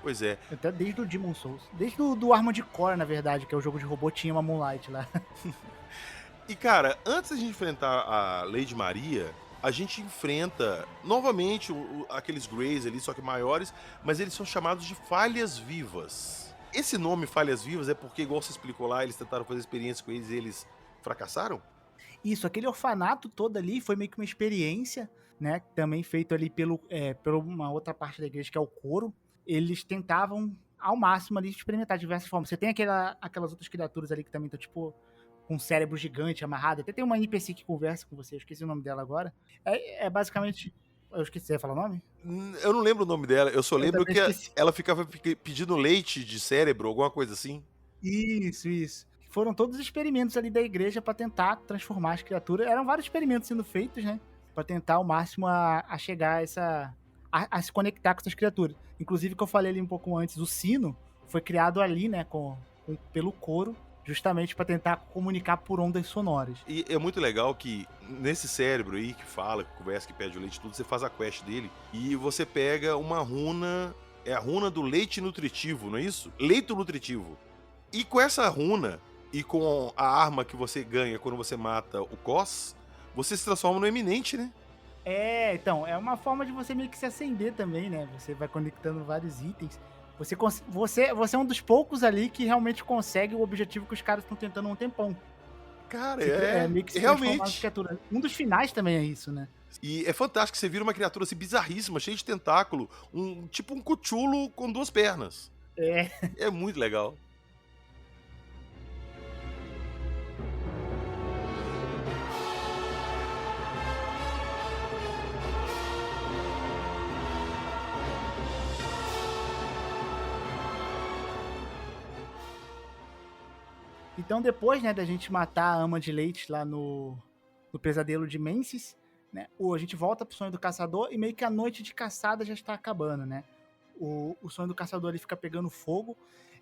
Pois é. Até desde o Demon Souls. Desde o Armored Core, na verdade, que é o jogo de robô, tinha uma Moonlight lá. E, cara, antes de enfrentar a Lady Maria, a gente enfrenta novamente aqueles Greys ali, só que maiores, mas eles são chamados de falhas vivas. Esse nome Falhas Vivas é porque, igual você explicou lá, eles tentaram fazer experiência com eles e eles fracassaram? Isso, aquele orfanato todo ali foi meio que uma experiência, né? Também feito ali pela uma outra parte da igreja, que é o coro. Eles tentavam, ao máximo, ali, experimentar diversas formas. Você tem aquelas outras criaturas ali que também estão, tipo, com um cérebro gigante amarrado. Até tem uma NPC que conversa com você, eu esqueci o nome dela agora. É basicamente... Eu esqueci, você ia falar o nome? Eu não lembro o nome dela, eu só lembro que ela ficava pedindo leite de cérebro, alguma coisa assim. Isso. Foram todos experimentos ali da igreja pra tentar transformar as criaturas. Eram vários experimentos sendo feitos, né? Pra tentar ao máximo a chegar a se conectar com essas criaturas. Inclusive, que eu falei ali um pouco antes, o sino foi criado ali, né, pelo coro, justamente para tentar comunicar por ondas sonoras. E é muito legal que nesse cérebro aí, que fala, que conversa, que pede o leite e tudo, você faz a quest dele e você pega uma runa, é a runa do leite nutritivo, não é isso? Leito nutritivo. E com essa runa, e com a arma que você ganha quando você mata o Cos, você se transforma no Eminente, né? Então, é uma forma de você meio que se acender também, né? Você vai conectando vários itens. Você é um dos poucos ali que realmente consegue o objetivo que os caras estão tentando há um tempão. Cara, Meio que se transformar nas realmente. criaturas. Um dos finais também é isso, né? E é fantástico, você vira uma criatura assim bizarríssima, cheia de tentáculo, tipo um Cthulhu com 2 pernas. É. É muito legal. Então, depois, né, da gente matar a Ama de Leite lá no Pesadelo de Mensis, né, a gente volta pro Sonho do Caçador e meio que a noite de caçada já está acabando, né? O Sonho do Caçador ele fica pegando fogo.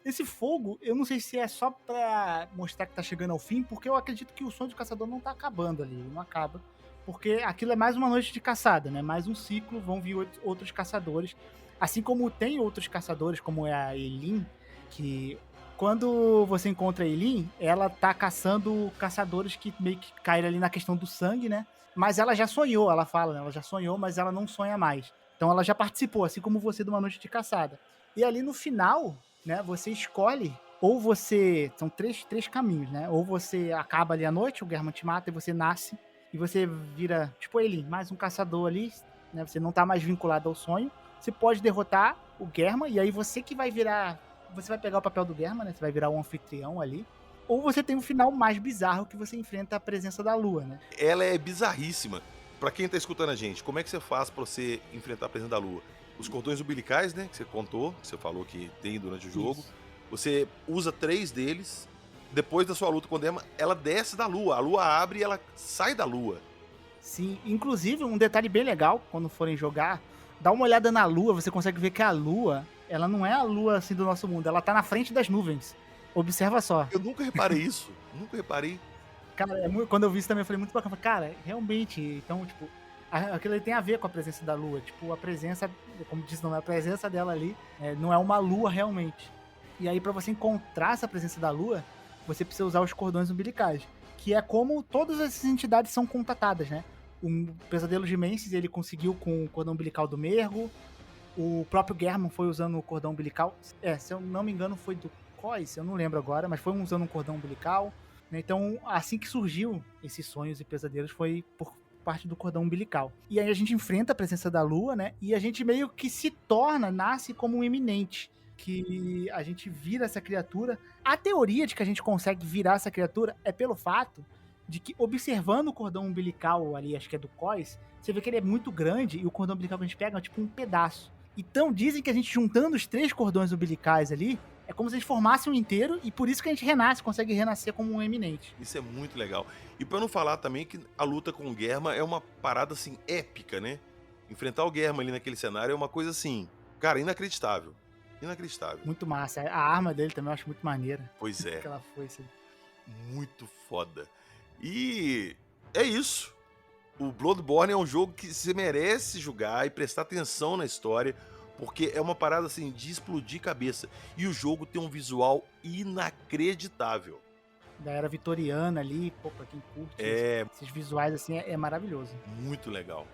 Esse fogo, eu não sei se é só pra mostrar que tá chegando ao fim, porque eu acredito que o Sonho do Caçador não tá acabando ali, ele não acaba. Porque aquilo é mais uma noite de caçada, né? Mais um ciclo, vão vir outros caçadores. Assim como tem outros caçadores, como é a Elin, que quando você encontra a Elin, ela tá caçando caçadores que meio que caíram ali na questão do sangue, né? Mas ela já sonhou, ela fala, né? Ela já sonhou, mas ela não sonha mais. Então ela já participou, assim como você, de uma noite de caçada. E ali no final, né, você escolhe, ou você... São três caminhos, né? Ou você acaba ali à noite, o German te mata e você nasce, e você vira, tipo ele, mais um caçador ali, né? Você não tá mais vinculado ao sonho. Você pode derrotar o German, e aí você que vai virar... Você vai pegar o papel do German, né? Você vai virar um anfitrião ali. Ou você tem um final mais bizarro que você enfrenta a presença da lua, né? Ela é bizarríssima. Pra quem tá escutando a gente, como é que você faz pra você enfrentar a presença da lua? Os cordões umbilicais, né, que você contou, que você falou que tem durante o jogo. Isso. Você usa 3 deles. Depois da sua luta com o Dema, ela desce da lua. A lua abre e ela sai da lua. Sim, inclusive um detalhe bem legal, quando forem jogar, dá uma olhada na lua, você consegue ver que a lua, ela não é a lua assim do nosso mundo, ela tá na frente das nuvens. Observa só. Eu nunca reparei isso. Nunca reparei. Cara, quando eu vi isso também, eu falei muito bacana. Cara, realmente, então, tipo, aquilo ali tem a ver com a presença da lua. Tipo, a presença, como diz, não é a presença dela ali, não é uma lua realmente. E aí, pra você encontrar essa presença da lua, você precisa usar os cordões umbilicais, que é como todas essas entidades são contatadas, né? O Pesadelo de Mensis, ele conseguiu com o cordão umbilical do Mergo. O próprio German foi usando o cordão umbilical. Se eu não me engano, foi do Kois, eu não lembro agora, mas foi usando um cordão umbilical. Então, assim que surgiu esses sonhos e pesadelos foi por parte do cordão umbilical. E aí a gente enfrenta a presença da lua, né? E a gente meio que se torna, nasce como um eminente. Que a gente vira essa criatura. A teoria de que a gente consegue virar essa criatura é pelo fato de que, observando o cordão umbilical ali, acho que é do Kois, você vê que ele é muito grande e o cordão umbilical que a gente pega é tipo um pedaço. Então dizem que a gente juntando os 3 cordões umbilicais ali, é como se a gente formasse um inteiro e por isso que a gente renasce, consegue renascer como um eminente. Isso é muito legal. E pra não falar também que a luta com o Germa é uma parada assim épica, né? Enfrentar o Germa ali naquele cenário é uma coisa assim, cara, inacreditável. Inacreditável. Muito massa. A arma dele também eu acho muito maneira. Pois é. Aquela foice. Muito foda. E é isso. O Bloodborne é um jogo que você merece jogar e prestar atenção na história, porque é uma parada assim de explodir cabeça. E o jogo tem um visual inacreditável. Da era vitoriana ali, pô, pra quem curte esses visuais assim, é maravilhoso. Muito legal.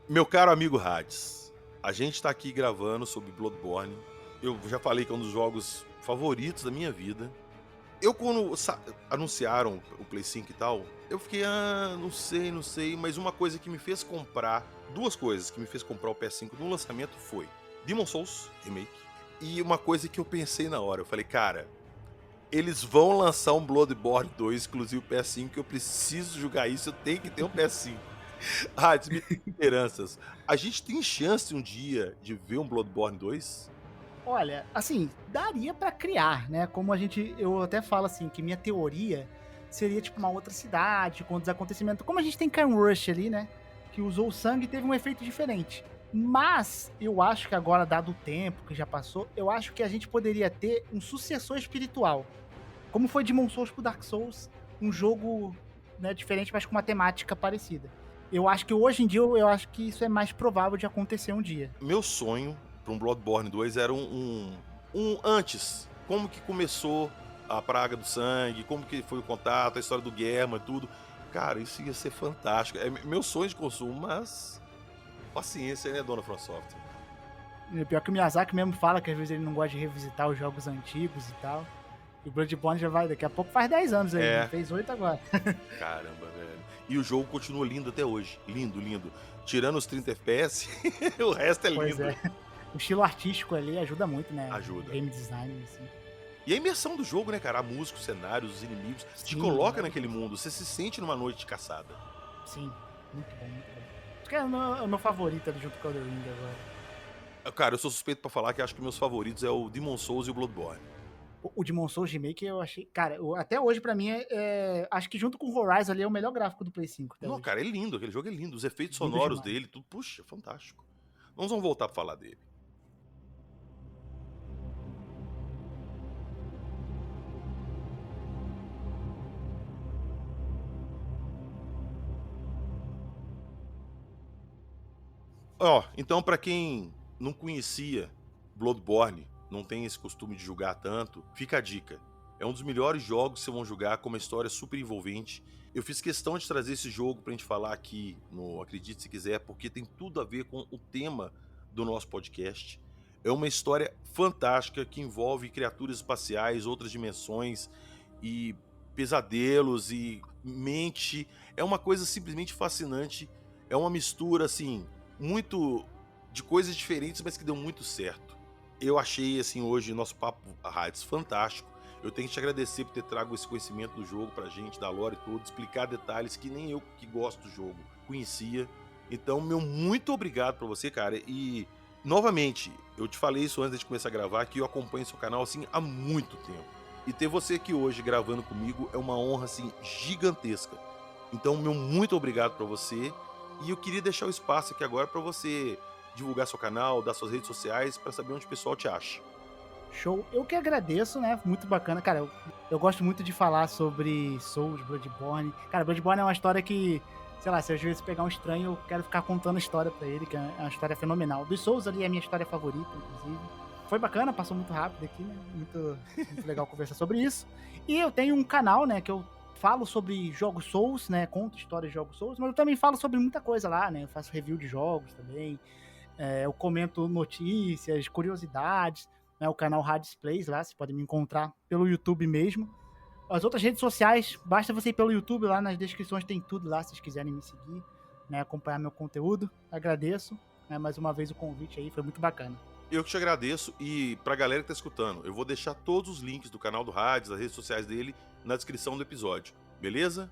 Meu caro amigo Hades, a gente tá aqui gravando sobre Bloodborne. Eu já falei que é um dos jogos favoritos da minha vida. Eu, quando anunciaram o Play 5 e tal, eu fiquei, não sei, mas uma coisa que me fez comprar, 2 coisas que me fez comprar o PS5 no lançamento foi Demon's Souls Remake, e uma coisa que eu pensei na hora, eu falei, cara, eles vão lançar um Bloodborne 2 exclusivo PS5, eu preciso jogar isso, eu tenho que ter um PS5. Hades, me dê esperanças. A gente tem chance um dia de ver um Bloodborne 2? Olha, assim, daria pra criar, né? Como eu até falo assim, que minha teoria seria tipo uma outra cidade, com os acontecimentos. Como a gente tem Kern Rush ali, né? Que usou o sangue e teve um efeito diferente. Mas eu acho que agora, dado o tempo que já passou, eu acho que a gente poderia ter um sucessor espiritual. Como foi Demon Souls pro Dark Souls, um jogo, né, diferente, mas com uma temática parecida. Eu acho que hoje em dia, eu acho que isso é mais provável de acontecer um dia. Meu sonho para um Bloodborne 2 era um antes. Como que começou a praga do sangue, como que foi o contato, a história do Germa, tudo. Cara, isso ia ser fantástico. É meu sonho de consumo, mas paciência, né, dona From Software? E pior que o Miyazaki mesmo fala que às vezes ele não gosta de revisitar os jogos antigos e tal. E o Bloodborne já vai, daqui a pouco faz 10 anos aí, É. fez 8 agora. Caramba, velho. E o jogo continua lindo até hoje. Lindo, lindo. Tirando os 30 FPS, o resto é lindo. Pois é. O estilo artístico ali ajuda muito, né? Ajuda. Game design, assim. E a imersão do jogo, né, cara? A música, os cenários, os inimigos. Te Sim, coloca né? naquele mundo. Você se sente numa noite de caçada. Sim, muito bom, muito bom. Acho que é o meu favorito ali junto com o The Ring agora. Cara, eu sou suspeito pra falar que acho que meus favoritos é o Demon Souls e o Bloodborne. O Demon Souls Remake eu achei... Cara, até hoje pra mim, acho que junto com o Horizon ali é o melhor gráfico do Play 5. até Não, hoje. cara, é lindo. Aquele jogo é lindo. Os efeitos Lindo sonoros demais. dele, tudo. Puxa, fantástico. Nós vamos voltar pra falar dele. Ó, então pra quem não conhecia Bloodborne, não tem esse costume de jogar tanto, fica a dica. É um dos melhores jogos que vocês vão jogar, com uma história super envolvente. Eu fiz questão de trazer esse jogo pra gente falar aqui no Acredite Se Quiser, porque tem tudo a ver com o tema do nosso podcast. É uma história fantástica que envolve criaturas espaciais, outras dimensões e pesadelos e mente. É uma coisa simplesmente fascinante. É uma mistura, assim, muito de coisas diferentes, mas que deu muito certo. Eu achei, assim, hoje nosso papo Hades fantástico. Eu tenho que te agradecer por ter trago esse conhecimento do jogo pra gente, da lore e tudo, explicar detalhes que nem eu que gosto do jogo conhecia. Então, meu muito obrigado pra você, cara. E, novamente, eu te falei isso antes de começar a gravar, que eu acompanho seu canal, assim, há muito tempo. E ter você aqui hoje gravando comigo é uma honra, assim, gigantesca. Então, meu muito obrigado pra você. E eu queria deixar o espaço aqui agora pra você divulgar seu canal, dar suas redes sociais, pra saber onde o pessoal te acha. Show. Eu que agradeço, né? Muito bacana. Cara, eu gosto muito de falar sobre Souls, Bloodborne. Cara, Bloodborne é uma história que, sei lá, se às vezes pegar um estranho, eu quero ficar contando a história pra ele, que é uma história fenomenal. Dos Souls ali é a minha história favorita, inclusive. Foi bacana, passou muito rápido aqui, né? Muito legal conversar sobre isso. E eu tenho um canal, né, que eu falo sobre jogos Souls, né? Conto histórias de jogos Souls, mas eu também falo sobre muita coisa lá, né? Eu faço review de jogos também. Eu comento notícias, curiosidades, né? O canal Hades Plays lá, você pode me encontrar pelo YouTube mesmo. As outras redes sociais, basta você ir pelo YouTube, lá nas descrições tem tudo lá, se vocês quiserem me seguir, né? Acompanhar meu conteúdo. Agradeço, né, mais uma vez o convite aí, foi muito bacana. Eu que te agradeço e pra galera que tá escutando, eu vou deixar todos os links do canal do Hades, das redes sociais dele, na descrição do episódio, beleza?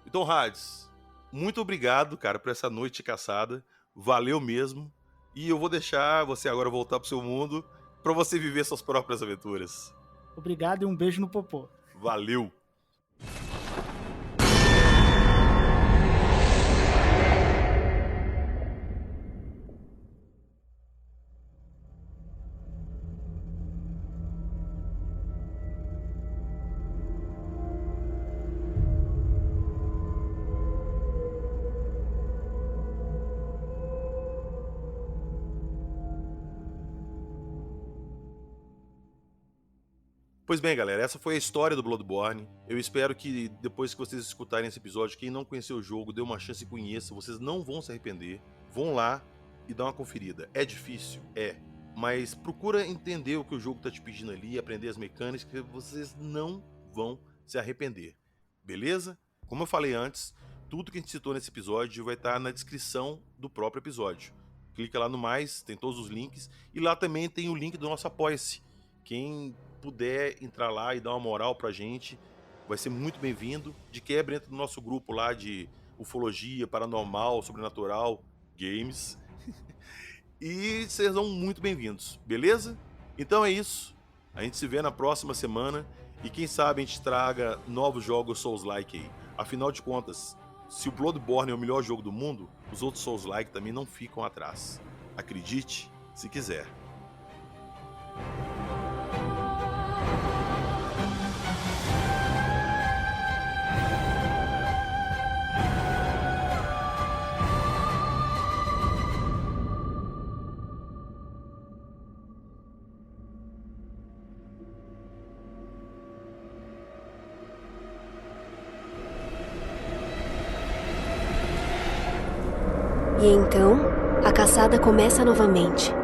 Então, Hades, muito obrigado, cara, por essa noite de caçada, valeu mesmo, e eu vou deixar você agora voltar pro seu mundo pra você viver suas próprias aventuras. Obrigado e um beijo no popô. Valeu! Pois bem, galera, essa foi a história do Bloodborne. Eu espero que depois que vocês escutarem esse episódio, quem não conheceu o jogo, dê uma chance e conheça, vocês não vão se arrepender. Vão lá e dá uma conferida. É difícil? É. Mas procura entender o que o jogo tá te pedindo ali, aprender as mecânicas, que vocês não vão se arrepender. Beleza? Como eu falei antes, tudo que a gente citou nesse episódio vai estar na descrição do próprio episódio. Clica lá no mais, tem todos os links. E lá também tem o link do nosso Apoia-se. Quem puder entrar lá e dar uma moral pra gente, vai ser muito bem-vindo. De quebra, entra no nosso grupo lá de ufologia, paranormal, sobrenatural, games. E vocês são muito bem-vindos, beleza? Então é isso. A gente se vê na próxima semana. E quem sabe a gente traga novos jogos Souls-like aí. Afinal de contas, se o Bloodborne é o melhor jogo do mundo, os outros Souls-like também não ficam atrás. Acredite, se quiser. E então, a caçada começa novamente.